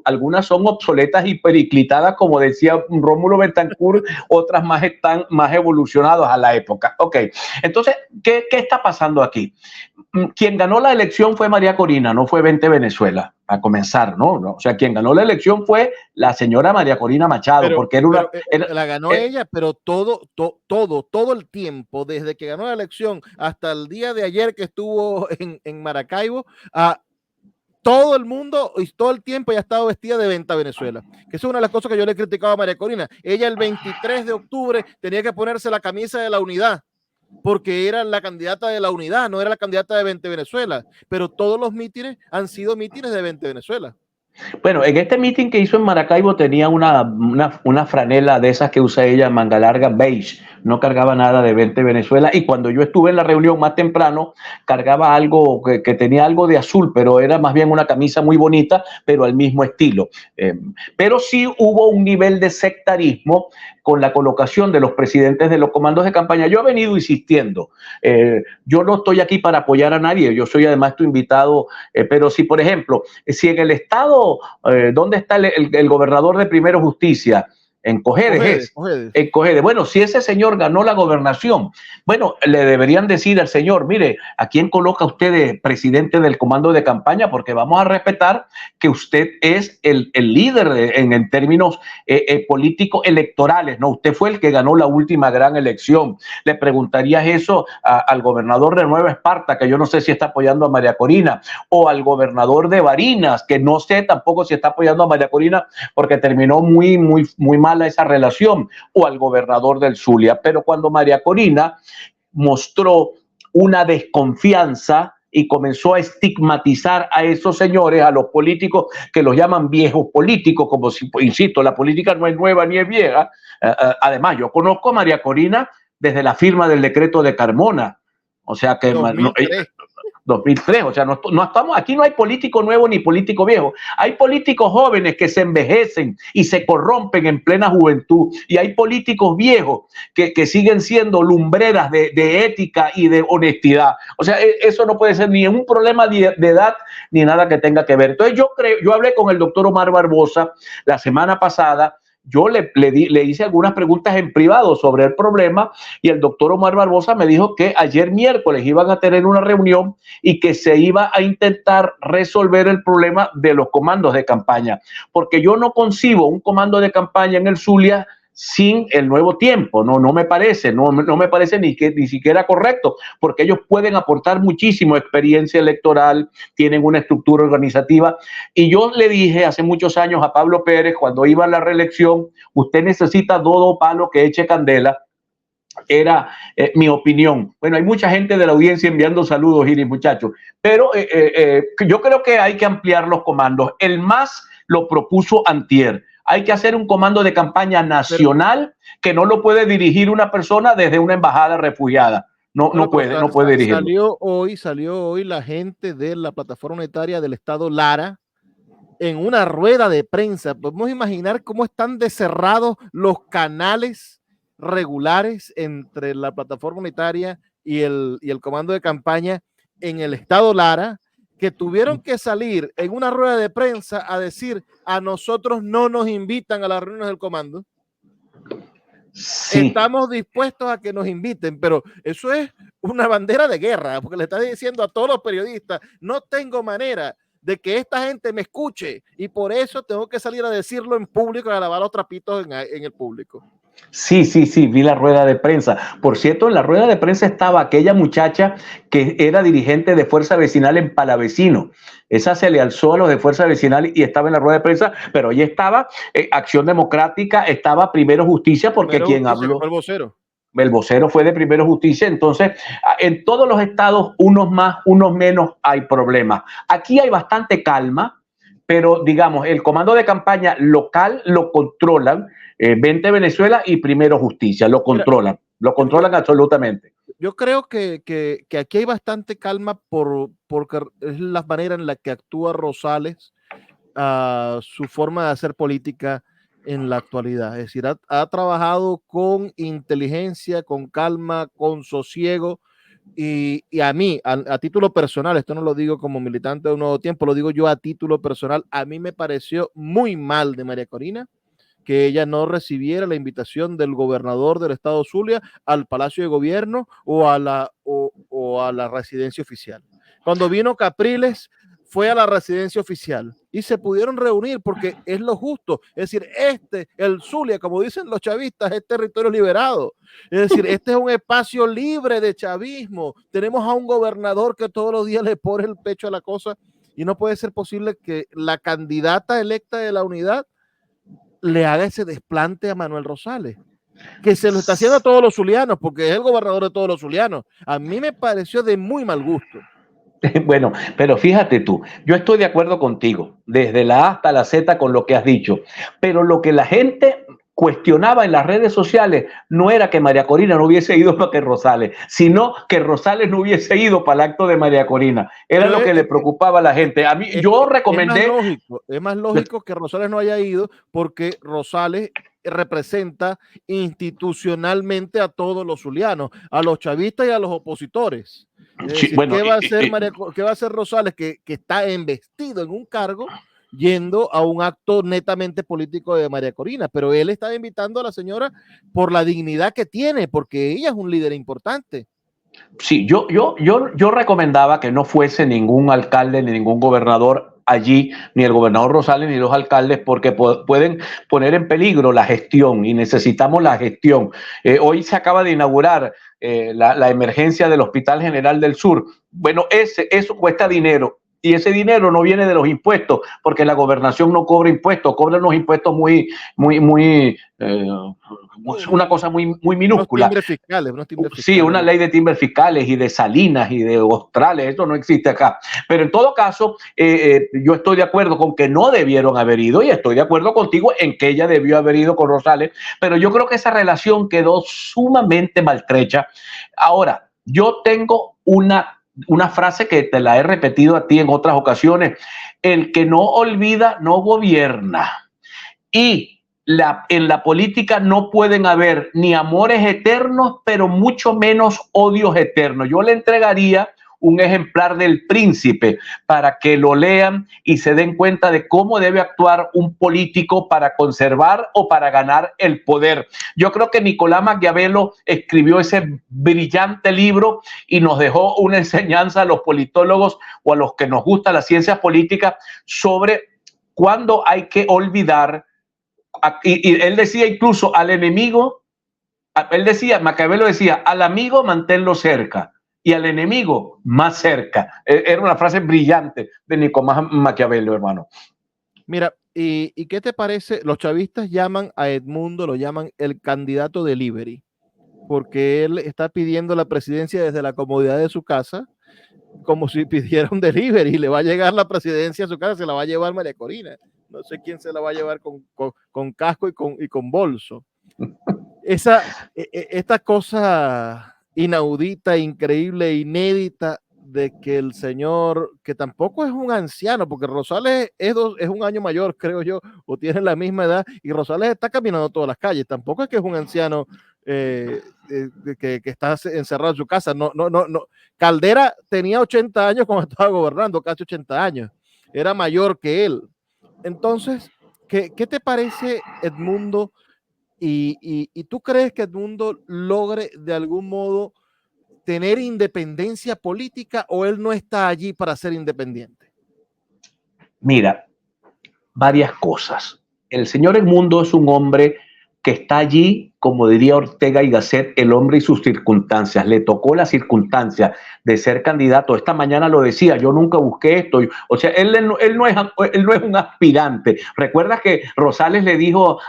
Algunas son obsoletas y periclitadas, como decía Rómulo Betancourt, otras están más evolucionadas a la época. Ok, entonces, ¿qué está pasando aquí? Quien ganó la elección fue María Corina, no fue 20 Venezuela, a comenzar, ¿no? O sea, quien ganó la elección fue la señora María Corina Machado, porque la ganó ella, pero todo el tiempo, desde que ganó la elección hasta el día de ayer que estuvo en Maracaibo, todo el mundo y todo el tiempo ya ha estado vestida de 20 Venezuela, que es una de las cosas que yo le he criticado a María Corina. Ella el 23 de octubre tenía que ponerse la camisa de la unidad, porque era la candidata de la unidad, no era la candidata de 20 Venezuela, pero todos los mítines han sido mítines de 20 Venezuela. Bueno, en este meeting que hizo en Maracaibo tenía una franela de esas que usa ella, manga larga, beige, no cargaba nada de 20 Venezuela, y cuando yo estuve en la reunión más temprano, cargaba algo que tenía algo de azul, pero era más bien una camisa muy bonita, pero al mismo estilo. Pero sí hubo un nivel de sectarismo con la colocación de los presidentes de los comandos de campaña. Yo he venido insistiendo, yo no estoy aquí para apoyar a nadie, yo soy además tu invitado, pero si por ejemplo, si en el estado, ¿dónde está el gobernador de Primero Justicia? En Cojedes. En Cojedes. Bueno, si ese señor ganó la gobernación, bueno, le deberían decir al señor, mire, ¿a quién coloca usted de presidente del comando de campaña? Porque vamos a respetar que usted es el líder en términos políticos electorales, ¿no? Usted fue el que ganó la última gran elección. Le preguntarías eso al gobernador de Nueva Esparta, que yo no sé si está apoyando a María Corina, o al gobernador de Barinas, que no sé tampoco si está apoyando a María Corina, porque terminó muy mal esa relación, o al gobernador del Zulia. Pero cuando María Corina mostró una desconfianza y comenzó a estigmatizar a esos señores, a los políticos que los llaman viejos políticos, como si, insisto, la política no es nueva ni es vieja. Además, yo conozco a María Corina desde la firma del decreto de Carmona, o sea que 2003, o sea, no estamos, aquí no hay político nuevo ni político viejo, hay políticos jóvenes que se envejecen y se corrompen en plena juventud, y hay políticos viejos que siguen siendo lumbreras de ética y de honestidad. O sea, eso no puede ser ni un problema de edad ni nada que tenga que ver. Entonces yo hablé con el doctor Omar Barbosa la semana pasada. Yo le hice algunas preguntas en privado sobre el problema, y el doctor Omar Barbosa me dijo que ayer miércoles iban a tener una reunión y que se iba a intentar resolver el problema de los comandos de campaña, porque yo no concibo un comando de campaña en el Zulia sin el nuevo tiempo. No me parece, no me parece ni siquiera correcto, porque ellos pueden aportar muchísimo experiencia electoral, tienen una estructura organizativa. Y yo le dije hace muchos años a Pablo Pérez, cuando iba a la reelección, usted necesita todo palo que eche candela. Era mi opinión. Bueno, hay mucha gente de la audiencia enviando saludos, Iris, muchachos, pero yo creo que hay que ampliar los comandos. El MAS lo propuso antier. Hay que hacer un comando de campaña nacional que no lo puede dirigir una persona desde una embajada refugiada. No puede dirigirlo. Salió hoy la gente de la plataforma unitaria del estado Lara en una rueda de prensa. Podemos imaginar cómo están cerrados los canales regulares entre la plataforma unitaria y el comando de campaña en el estado Lara, que tuvieron que salir en una rueda de prensa a decir: a nosotros no nos invitan a las reuniones del comando. Sí. Estamos dispuestos a que nos inviten, pero eso es una bandera de guerra, porque le está diciendo a todos los periodistas: no tengo manera de que esta gente me escuche y por eso tengo que salir a decirlo en público y a lavar los trapitos en el público. Sí, vi la rueda de prensa. Por cierto, en la rueda de prensa estaba aquella muchacha que era dirigente de Fuerza Vecinal en Palavecino. Esa se le alzó a los de Fuerza Vecinal y estaba en la rueda de prensa, pero ahí estaba Acción Democrática, estaba Primero Justicia, porque quien habló... El vocero. El vocero fue de Primero Justicia. Entonces, en todos los estados, unos más, unos menos, hay problemas. Aquí hay bastante calma, pero digamos, el comando de campaña local lo controlan 20 Venezuela y Primero Justicia, lo controlan absolutamente. Yo creo que aquí hay bastante calma porque es la manera en la que actúa Rosales, su forma de hacer política en la actualidad. Es decir, ha trabajado con inteligencia, con calma, con sosiego. Y a mí, a título personal, esto no lo digo como militante de Un Nuevo Tiempo, lo digo yo a título personal, a mí me pareció muy mal de María Corina que ella no recibiera la invitación del gobernador del estado Zulia al Palacio de Gobierno o a la residencia oficial. Cuando vino Capriles, fue a la residencia oficial y se pudieron reunir porque es lo justo. Es decir, el Zulia, como dicen los chavistas, es territorio liberado. Es decir, este es un espacio libre de chavismo. Tenemos a un gobernador que todos los días le pone el pecho a la cosa y no puede ser posible que la candidata electa de la unidad le haga ese desplante a Manuel Rosales, que se lo está haciendo a todos los zulianos, porque es el gobernador de todos los zulianos. A mí me pareció de muy mal gusto. Bueno, pero fíjate tú, yo estoy de acuerdo contigo, desde la A hasta la Z con lo que has dicho, pero lo que la gente cuestionaba en las redes sociales no era que María Corina no hubiese ido para que Rosales, sino que Rosales no hubiese ido para el acto de María Corina. Era lo que le preocupaba a la gente. A mí, yo recomendé... Es más lógico que Rosales no haya ido porque Rosales representa institucionalmente a todos los zulianos, a los chavistas y a los opositores. Decir, bueno, ¿qué va a hacer Rosales que está investido en un cargo yendo a un acto netamente político de María Corina? Pero él está invitando a la señora por la dignidad que tiene, porque ella es un líder importante. Sí, yo recomendaba que no fuese ningún alcalde ni ningún gobernador allí, ni el gobernador Rosales ni los alcaldes, porque pueden poner en peligro la gestión y necesitamos la gestión. Hoy se acaba de inaugurar la emergencia del Hospital General del Sur. Bueno, eso cuesta dinero. Y ese dinero no viene de los impuestos, porque la gobernación no cobra impuestos, cobra unos impuestos una cosa muy minúscula. Unos timbres fiscales. Sí, una ley de timbres fiscales y de salinas y de australes, eso no existe acá. Pero en todo caso, yo estoy de acuerdo con que no debieron haber ido y estoy de acuerdo contigo en que ella debió haber ido con Rosales, pero yo creo que esa relación quedó sumamente maltrecha. Ahora, yo tengo una frase que te la he repetido a ti en otras ocasiones: el que no olvida no gobierna. Y en la política no pueden haber ni amores eternos, pero mucho menos odios eternos. Yo le entregaría un ejemplar del Príncipe para que lo lean y se den cuenta de cómo debe actuar un político para conservar o para ganar el poder. Yo creo que Nicolás Maquiavelo escribió ese brillante libro y nos dejó una enseñanza a los politólogos o a los que nos gusta las ciencias políticas sobre cuándo hay que olvidar y él decía incluso al enemigo, él decía, Maquiavelo decía, al amigo manténlo cerca y al enemigo más cerca. Era una frase brillante de Nicolás Maquiavelo, hermano. Mira, ¿y qué te parece? Los chavistas llaman a Edmundo, lo llaman el candidato delivery, porque él está pidiendo la presidencia desde la comodidad de su casa, como si pidiera un delivery, y le va a llegar la presidencia a su casa, se la va a llevar María Corina. No sé quién se la va a llevar con casco y con bolso. Esta cosa inaudita, increíble, inédita de que el señor, que tampoco es un anciano, porque Rosales es un año mayor, creo yo, o tiene la misma edad, y Rosales está caminando todas las calles, tampoco es que es un anciano que está encerrado en su casa. No. Caldera tenía 80 años cuando estaba gobernando, casi 80 años, era mayor que él. Entonces, ¿qué te parece, Edmundo? ¿Y tú crees que Edmundo logre de algún modo tener independencia política, o él no está allí para ser independiente? Mira, varias cosas. El señor Edmundo es un hombre que está allí, como diría Ortega y Gasset, el hombre y sus circunstancias. Le tocó la circunstancia de ser candidato. Esta mañana lo decía, yo nunca busqué esto. O sea, él no es un aspirante. ¿Recuerdas que Rosales le dijo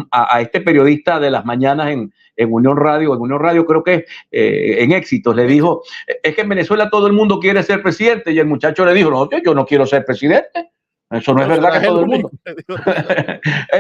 a este periodista de las mañanas en Unión Radio creo que en Éxitos, le dijo, es que en Venezuela todo el mundo quiere ser presidente, y el muchacho le dijo, no, yo no quiero ser presidente. Eso no es verdad que todo el mundo.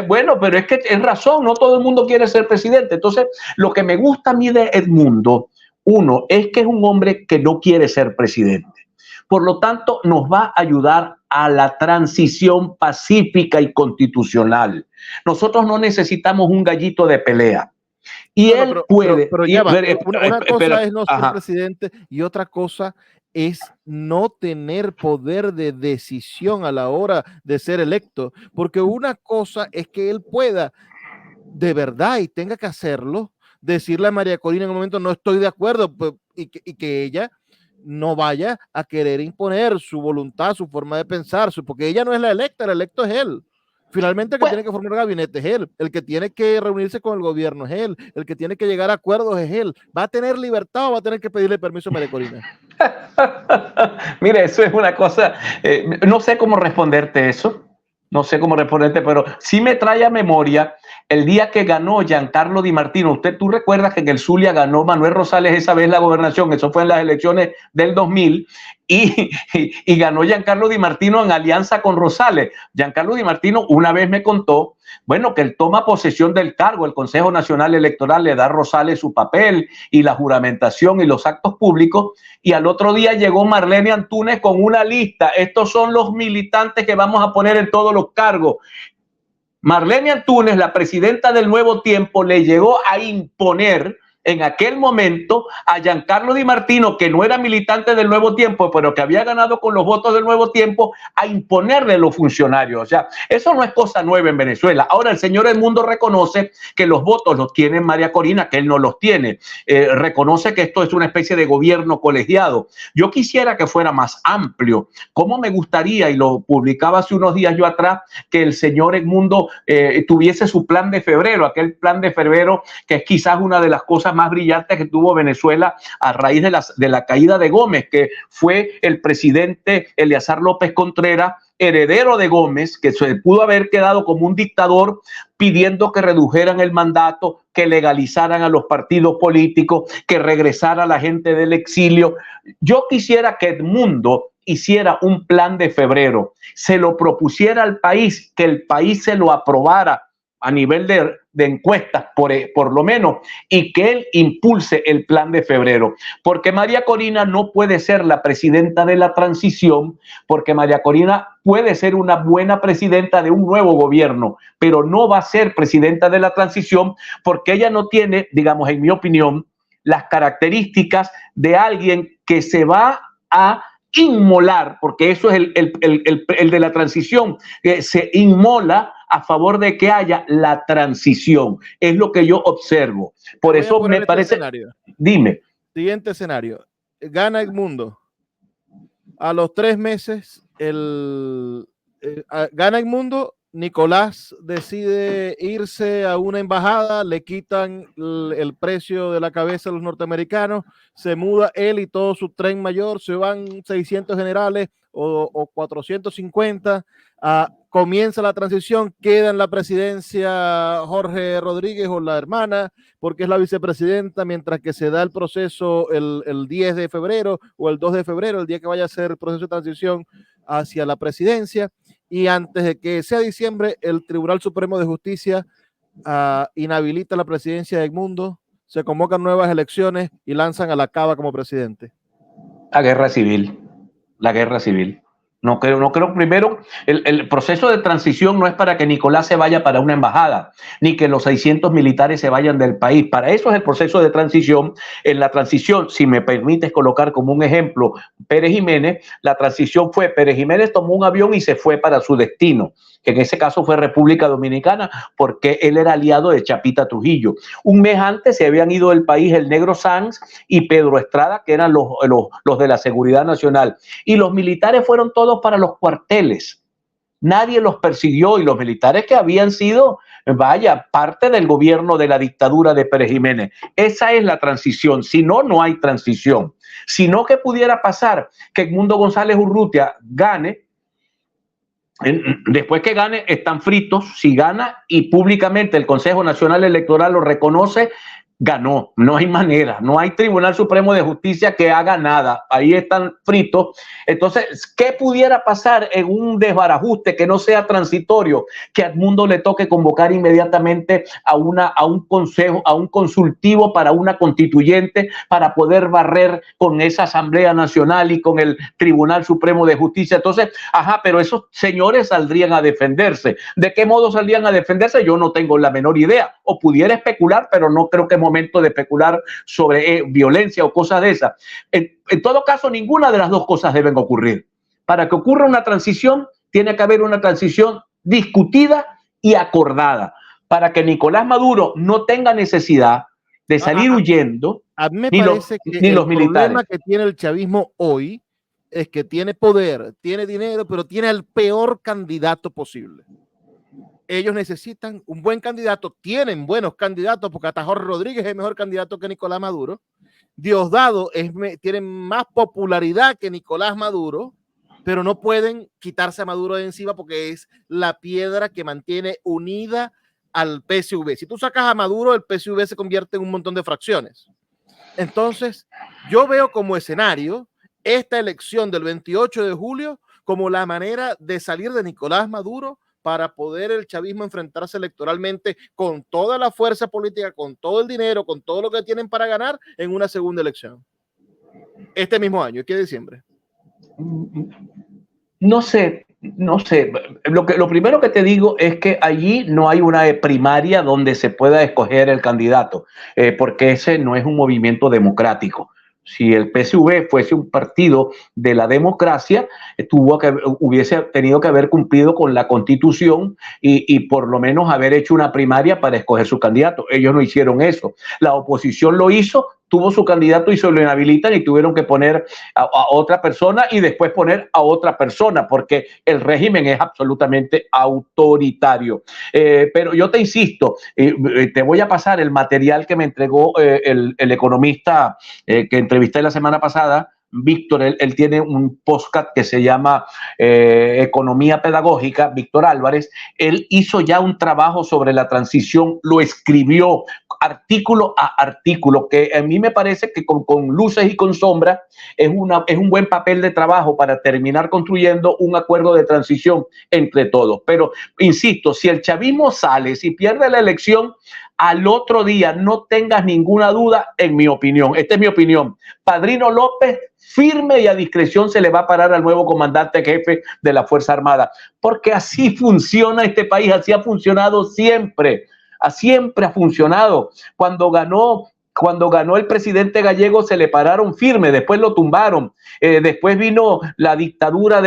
Bueno, pero es que es razón, no todo el mundo quiere ser presidente. Entonces, lo que me gusta a mí de Edmundo, uno, es que es un hombre que no quiere ser presidente. Por lo tanto, nos va a ayudar a la transición pacífica y constitucional. Nosotros no necesitamos un gallito de pelea. Y no, él puede. Pero ya va, una cosa es no ser presidente y otra cosa es no tener poder de decisión a la hora de ser electo, porque una cosa es que él pueda de verdad y tenga que hacerlo, decirle a María Corina en un momento no estoy de acuerdo, pues, y que ella no vaya a querer imponer su voluntad, su forma de pensar, porque ella no es la electa, el electo es él. Finalmente el que tiene que formar gabinete es él, el que tiene que reunirse con el gobierno es él, el que tiene que llegar a acuerdos es él. ¿Va a tener libertad o va a tener que pedirle permiso a María Corina? Mire, eso es una cosa, no sé cómo responderte eso, pero sí me trae a memoria el día que ganó Giancarlo Di Martino. Tú recuerdas que en el Zulia ganó Manuel Rosales esa vez la gobernación, eso fue en las elecciones del 2000, y ganó Giancarlo Di Martino en alianza con Rosales. Giancarlo Di Martino una vez me contó, bueno, que él toma posesión del cargo, el Consejo Nacional Electoral le da a Rosales su papel y la juramentación y los actos públicos, y al otro día llegó Marlene Antúnez con una lista, estos son los militantes que vamos a poner en todos los cargos. Marlene Antúnez, la presidenta del Nuevo Tiempo, le llegó a imponer en aquel momento a Giancarlo Di Martino, que no era militante del Nuevo Tiempo, pero que había ganado con los votos del Nuevo Tiempo, a imponerle los funcionarios. O sea, eso no es cosa nueva en Venezuela. Ahora el señor Edmundo reconoce que los votos los tiene María Corina, que él no los tiene. Reconoce que esto es una especie de gobierno colegiado. Yo quisiera que fuera más amplio. ¿Cómo me gustaría, y lo publicaba hace unos días yo atrás, que el señor Edmundo tuviese su plan de febrero, aquel plan de febrero que es quizás una de las cosas más brillantes que tuvo Venezuela a raíz de la caída de Gómez, que fue el presidente Eleazar López Contreras, heredero de Gómez, que se pudo haber quedado como un dictador pidiendo que redujeran el mandato, que legalizaran a los partidos políticos, que regresara la gente del exilio. Yo quisiera que Edmundo hiciera un plan de febrero, se lo propusiera al país, que el país se lo aprobara a nivel de encuestas, por lo menos, y que él impulse el plan de febrero. Porque María Corina no puede ser la presidenta de la transición, porque María Corina puede ser una buena presidenta de un nuevo gobierno, pero no va a ser presidenta de la transición porque ella no tiene, digamos, en mi opinión, las características de alguien que se va a inmolar, porque eso es el de la transición, que se inmola a favor de que haya la transición. Es lo que yo observo. Por eso me parece... Escenario. Dime. Siguiente escenario. Gana Edmundo. A los 3 meses, gana Edmundo, Nicolás decide irse a una embajada, le quitan el precio de la cabeza a los norteamericanos, se muda él y todo su tren mayor, se van 600 generales o 450, comienza la transición, queda en la presidencia Jorge Rodríguez o la hermana, porque es la vicepresidenta, mientras que se da el proceso el 10 de febrero o el 2 de febrero, el día que vaya a ser el proceso de transición hacia la presidencia, y antes de que sea diciembre, el Tribunal Supremo de Justicia inhabilita la presidencia de Edmundo, se convocan nuevas elecciones y lanzan a la Cava como presidente. La guerra civil. La guerra civil. No creo primero, el proceso de transición no es para que Nicolás se vaya para una embajada, ni que los 600 militares se vayan del país. Para eso es el proceso de transición. En la transición, si me permites colocar como un ejemplo Pérez Jiménez, la transición fue, Pérez Jiménez tomó un avión y se fue para su destino, que en ese caso fue República Dominicana, porque él era aliado de Chapita Trujillo. Un mes antes se habían ido del país el Negro Sanz y Pedro Estrada, que eran los de la Seguridad Nacional. Y los militares fueron todos para los cuarteles. Nadie los persiguió, y los militares que habían sido, vaya, parte del gobierno de la dictadura de Pérez Jiménez. Esa es la transición. Si no, no hay transición. Si no, ¿qué pudiera pasar? Que Edmundo González Urrutia gane. Después que gane, están fritos. Si gana y públicamente el Consejo Nacional Electoral lo reconoce, ganó. No hay manera, no hay Tribunal Supremo de Justicia que haga nada. Ahí están fritos. Entonces, ¿qué pudiera pasar en un desbarajuste que no sea transitorio? Que a Edmundo le toque convocar inmediatamente a un consejo, a un consultivo para una constituyente, para poder barrer con esa Asamblea Nacional y con el Tribunal Supremo de Justicia. Entonces, pero esos señores saldrían a defenderse. ¿De qué modo saldrían a defenderse? Yo no tengo la menor idea. O pudiera especular, pero no creo que momento de especular sobre violencia o cosas de esas. En todo caso, ninguna de las dos cosas deben ocurrir. Para que ocurra una transición, tiene que haber una transición discutida y acordada, para que Nicolás Maduro no tenga necesidad de salir huyendo. A mí me parece que el problema que tiene el chavismo hoy es que tiene poder, tiene dinero, pero tiene el peor candidato posible. Ellos necesitan un buen candidato, tienen buenos candidatos, porque hasta Jorge Rodríguez es mejor candidato que Nicolás Maduro. Diosdado tiene más popularidad que Nicolás Maduro, pero no pueden quitarse a Maduro de encima porque es la piedra que mantiene unida al PSV. Si tú sacas a Maduro, el PSV se convierte en un montón de fracciones. Entonces, yo veo como escenario esta elección del 28 de julio como la manera de salir de Nicolás Maduro para poder el chavismo enfrentarse electoralmente con toda la fuerza política, con todo el dinero, con todo lo que tienen para ganar en una segunda elección. Este mismo año, ¿qué diciembre? No sé. Lo primero que te digo es que allí no hay una primaria donde se pueda escoger el candidato, porque ese no es un movimiento democrático. Si el PSV fuese un partido de la democracia, hubiese tenido que haber cumplido con la Constitución y por lo menos haber hecho una primaria para escoger su candidato. Ellos no hicieron eso. La oposición lo hizo, tuvo su candidato y se lo inhabilitan y tuvieron que poner a otra persona y después poner a otra persona, porque el régimen es absolutamente autoritario. Pero yo te insisto, te voy a pasar el material que me entregó el economista que entrevisté la semana pasada, Víctor. Él tiene un podcast que se llama Economía Pedagógica, Víctor Álvarez. Él hizo ya un trabajo sobre la transición, lo escribió artículo a artículo, que a mí me parece que con luces y con sombras es un buen papel de trabajo para terminar construyendo un acuerdo de transición entre todos. Pero, insisto, si el chavismo sale, si pierde la elección, al otro día, no tengas ninguna duda, en mi opinión, esta es mi opinión, Padrino López, firme y a discreción, se le va a parar al nuevo comandante jefe de la Fuerza Armada, porque así funciona este país, así ha funcionado siempre ha funcionado. Cuando ganó el presidente Gallego, se le pararon firme, después lo tumbaron, después vino la dictadura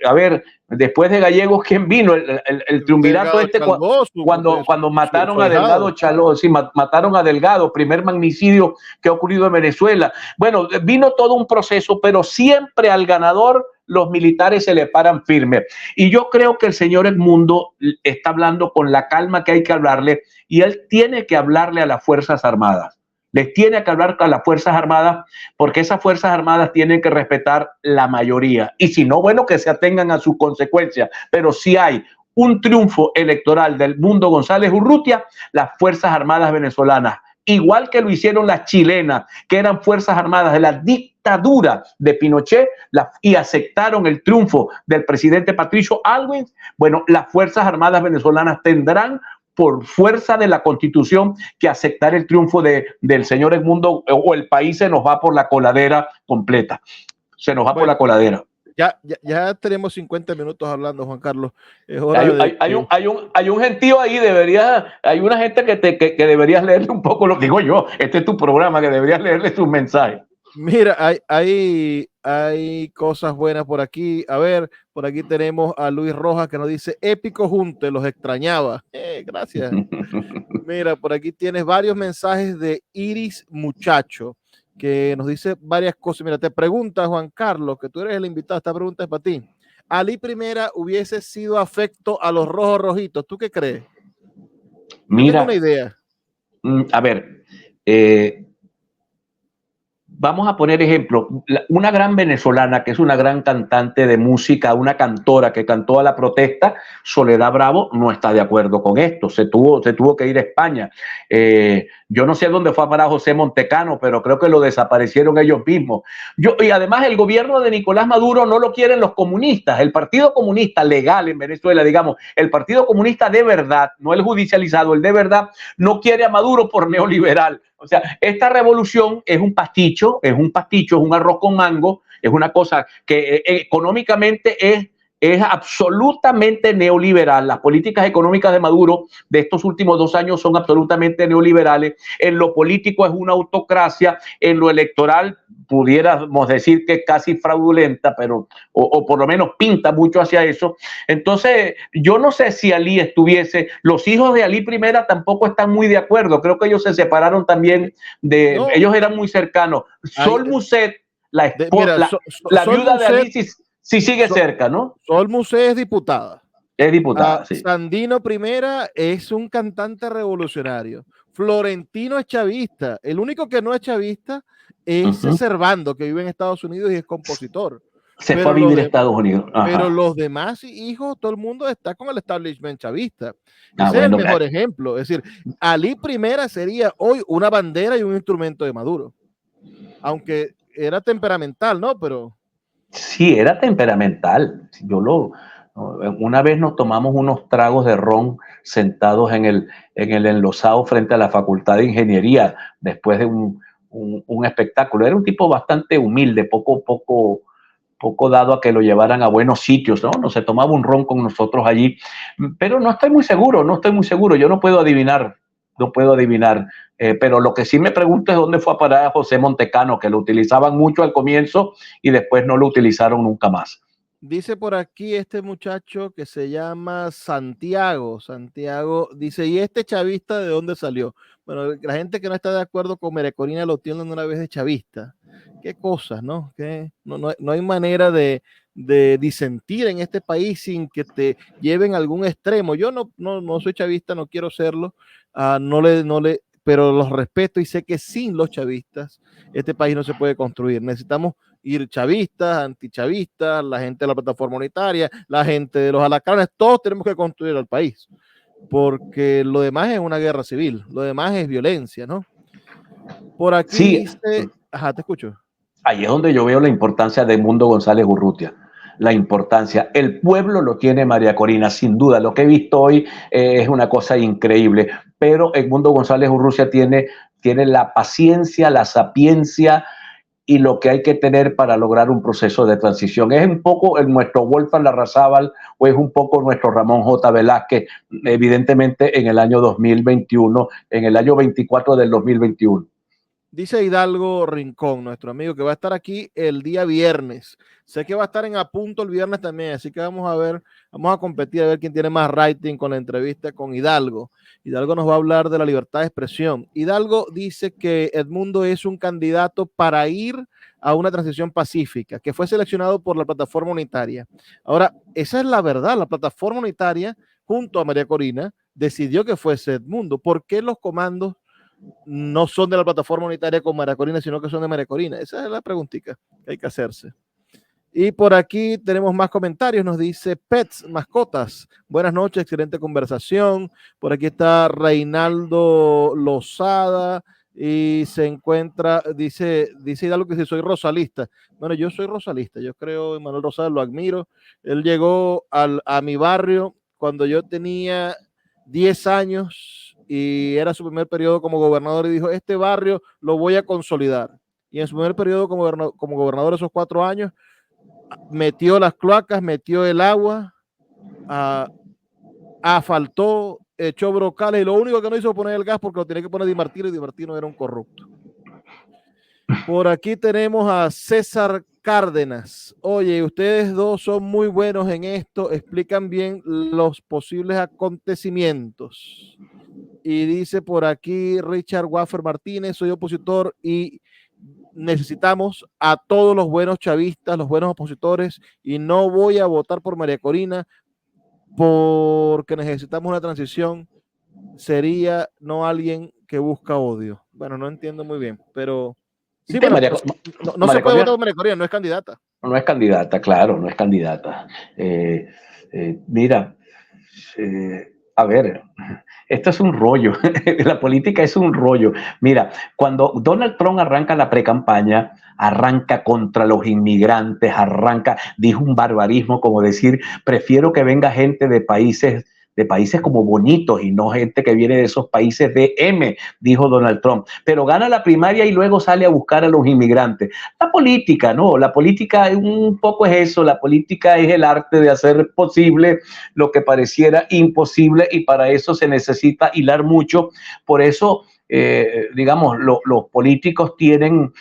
a ver, después de Gallegos, ¿quién vino? El triunvirato este cuando mataron a Delgado Chaló, sí, mataron a Delgado, primer magnicidio que ha ocurrido en Venezuela. Bueno, vino todo un proceso, pero siempre al ganador los militares se le paran firme. Y yo creo que el señor Edmundo está hablando con la calma que hay que hablarle, y él tiene que hablarle a las Fuerzas Armadas. Les tiene que hablar a las Fuerzas Armadas, porque esas Fuerzas Armadas tienen que respetar la mayoría. Y si no, bueno, que se atengan a sus consecuencias. Pero si hay un triunfo electoral del Edmundo González Urrutia, las Fuerzas Armadas venezolanas, igual que lo hicieron las chilenas, que eran Fuerzas Armadas de la dictadura de Pinochet, y aceptaron el triunfo del presidente Patricio Aylwin, bueno, las Fuerzas Armadas venezolanas tendrán por fuerza de la Constitución que aceptar el triunfo del señor Edmundo, o el país se nos va por la coladera completa. Se nos va por la coladera. Ya tenemos 50 minutos hablando, Juan Carlos. Es hora hay un gentío ahí, hay una gente que deberías leerle un poco, lo digo yo, este es tu programa, que deberías leerle tus mensajes. Mira, hay cosas buenas por aquí. A ver, por aquí tenemos a Luis Rojas que nos dice: épico junte, los extrañaba. Gracias. Mira, por aquí tienes varios mensajes de Iris Muchacho, que nos dice varias cosas. Mira, te pregunta Juan Carlos, que tú eres el invitado, esta pregunta es para ti. Ali Primera hubiese sido afecto a los rojos rojitos, ¿tú qué crees? Mira, tengo una idea. A ver, vamos a poner ejemplo, una gran venezolana que es una gran cantante de música, una cantora que cantó a la protesta, Soledad Bravo, no está de acuerdo con esto, se tuvo que ir a España. Yo no sé dónde fue a parar José Montecano, pero creo que lo desaparecieron ellos mismos. Y además el gobierno de Nicolás Maduro no lo quieren los comunistas, el Partido Comunista legal en Venezuela, digamos, el Partido Comunista de verdad, no el judicializado, el de verdad, no quiere a Maduro por neoliberal. O sea, esta revolución es un pasticho, es un arroz con mango, es una cosa que económicamente es absolutamente neoliberal. Las políticas económicas de Maduro de estos últimos 2 años son absolutamente neoliberales. En lo político es una autocracia, en lo electoral pudiéramos decir que es casi fraudulenta, pero o por lo menos pinta mucho hacia eso. Entonces, yo no sé si Ali los hijos de Ali Primera tampoco están muy de acuerdo. Creo que ellos se separaron también ellos eran muy cercanos. Sol Muset, la viuda de Ali, sí sigue cerca, ¿no? Sol Muset es diputada. Es diputada, sí. Sandino Primera es un cantante revolucionario. Florentino es chavista. El único que no es chavista es Servando, que vive en Estados Unidos y es compositor. Se fue a vivir a Estados Unidos. Pero los demás hijos, todo el mundo está con el establishment chavista. Ese es el mejor ejemplo. Es decir, Ali Primera sería hoy una bandera y un instrumento de Maduro. Aunque era temperamental, ¿no? Pero... Sí, era temperamental. Una vez nos tomamos unos tragos de ron sentados en el enlosado frente a la Facultad de Ingeniería después de un espectáculo. Era un tipo bastante humilde, poco dado a que lo llevaran a buenos sitios, ¿no? No se tomaba un ron con nosotros allí, pero no estoy muy seguro. Yo no puedo adivinar. Pero lo que sí me pregunto es dónde fue a parar a José Montecano, que lo utilizaban mucho al comienzo y después no lo utilizaron nunca más. Dice por aquí este muchacho que se llama Santiago. Santiago dice: ¿y este chavista de dónde salió? Bueno, la gente que no está de acuerdo con Merecorina lo tienen una vez de chavista. Qué cosas, ¿no? Que no hay manera de disentir en este país sin que te lleven a algún extremo. Yo no soy chavista, no quiero serlo, pero los respeto y sé que sin los chavistas este país no se puede construir. Necesitamos ir chavistas, antichavistas, la gente de la plataforma unitaria, la gente de los alacranes, todos tenemos que construir al país, porque lo demás es una guerra civil, lo demás es violencia, ¿no? Por aquí sí. dice... Ajá, te escucho. Ahí es donde yo veo la importancia de Edmundo González Urrutia. La importancia, el pueblo lo tiene María Corina, sin duda. Lo que he visto hoy es una cosa increíble, pero Edmundo González Urrutia tiene la paciencia, la sapiencia y lo que hay que tener para lograr un proceso de transición. Es un poco nuestro Wolfgang Larrazábal o es un poco nuestro Ramón J. Velázquez, evidentemente en el año 2021, en el año 24 del 2021. Dice Hidalgo Rincón, nuestro amigo, que va a estar aquí el día viernes. Sé que va a estar en A Punto el viernes también, así que vamos a ver, vamos a competir a ver quién tiene más rating con la entrevista con Hidalgo. Hidalgo nos va a hablar de la libertad de expresión. Hidalgo dice que Edmundo es un candidato para ir a una transición pacífica, que fue seleccionado por la Plataforma Unitaria. Ahora, esa es la verdad, la Plataforma Unitaria, junto a María Corina, decidió que fuese Edmundo. ¿Por qué los comandos no son de la Plataforma Unitaria con María Corina, sino que son de María Corina? Esa es la preguntita que hay que hacerse. Y por aquí tenemos más comentarios. Nos dice Pets, mascotas. Buenas noches, excelente conversación. Por aquí está Reinaldo Lozada y se encuentra, dice Hidalgo que si soy rosalista. Bueno, yo soy rosalista. Yo creo en Manuel Rosales, lo admiro. Él llegó a mi barrio cuando yo tenía 10 años y era su primer periodo como gobernador y dijo, este barrio lo voy a consolidar. Y en su primer periodo como gobernador, esos 4 años, metió las cloacas, metió el agua, asfaltó, echó brocales y lo único que no hizo fue poner el gas porque lo tenía que poner Di Martino y Di Martino era un corrupto. Por aquí tenemos a César Cárdenas. Oye, ustedes dos son muy buenos en esto, explican bien los posibles acontecimientos. Y dice por aquí Richard Waffer Martínez, soy opositor y necesitamos a todos los buenos chavistas, los buenos opositores, y no voy a votar por María Corina porque necesitamos una transición. Sería no alguien que busca odio. Bueno, no entiendo muy bien, pero sí, bueno, María, pues, no María se puede Corina votar por María Corina, no es candidata. no es candidata, claro, no es candidata. Mira, a ver, esto es un rollo, la política es un rollo. Mira, cuando Donald Trump arranca la precampaña, arranca contra los inmigrantes, dijo un barbarismo como decir, prefiero que venga gente de países como bonitos y no gente que viene de esos países de M, dijo Donald Trump. Pero gana la primaria y luego sale a buscar a los inmigrantes. La política, ¿no? La política un poco es eso, la política es el arte de hacer posible lo que pareciera imposible y para eso se necesita hilar mucho. Por eso, digamos, los políticos tienen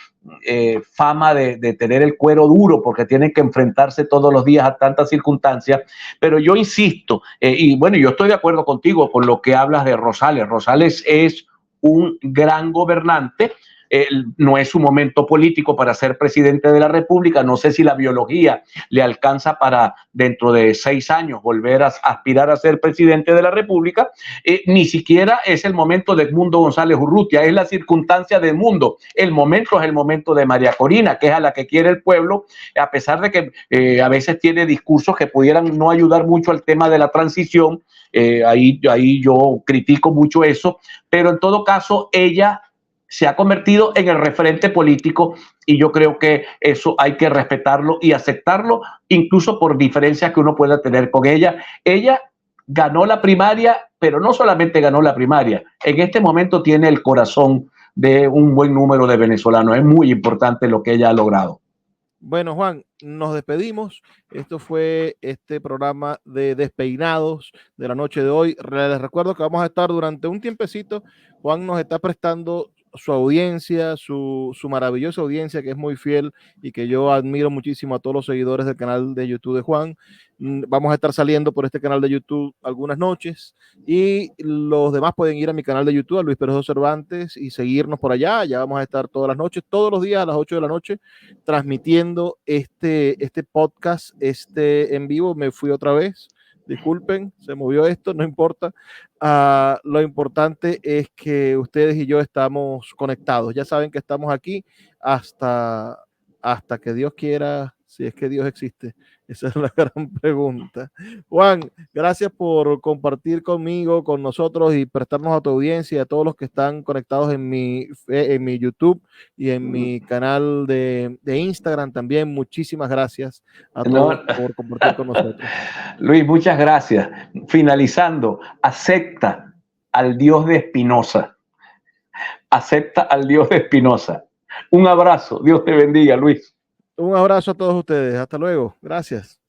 fama de tener el cuero duro porque tienen que enfrentarse todos los días a tantas circunstancias, pero yo insisto, y bueno, yo estoy de acuerdo contigo con lo que hablas de Rosales. Rosales es un gran gobernante, no es su momento político para ser presidente de la República, no sé si la biología le alcanza para dentro de 6 años volver a aspirar a ser presidente de la República, ni siquiera es el momento de Edmundo González Urrutia, es la circunstancia del mundo, el momento es el momento de María Corina, que es a la que quiere el pueblo, a pesar de que a veces tiene discursos que pudieran no ayudar mucho al tema de la transición, ahí yo critico mucho eso, pero en todo caso ella se ha convertido en el referente político y yo creo que eso hay que respetarlo y aceptarlo, incluso por diferencias que uno pueda tener con ella. Ella ganó la primaria, pero no solamente ganó la primaria, en este momento tiene el corazón de un buen número de venezolanos. Es muy importante lo que ella ha logrado. Bueno, Juan, nos despedimos. Esto fue este programa de Despeinados de la noche de hoy. Les recuerdo que vamos a estar durante un tiempecito. Juan nos está prestando su audiencia, su maravillosa audiencia que es muy fiel y que yo admiro muchísimo a todos los seguidores del canal de YouTube de Juan. Vamos a estar saliendo por este canal de YouTube algunas noches y los demás pueden ir a mi canal de YouTube, a Luis Pérez Cervantes, y seguirnos por allá. Ya vamos a estar todas las noches, todos los días a las 8 de la noche, transmitiendo este podcast, en vivo. Me fui otra vez. Disculpen, se movió esto, no importa. Lo importante es que ustedes y yo estamos conectados. Ya saben que estamos aquí hasta que Dios quiera, si es que Dios existe. Esa es la gran pregunta. Juan, gracias por compartir conmigo, con nosotros y prestarnos a tu audiencia y a todos los que están conectados en mi YouTube y en mi canal de Instagram también. Muchísimas gracias a todos por compartir con nosotros. Luis, muchas gracias. Finalizando, acepta al Dios de Espinosa. Acepta al Dios de Espinosa. Un abrazo. Dios te bendiga, Luis. Un abrazo a todos ustedes. Hasta luego. Gracias.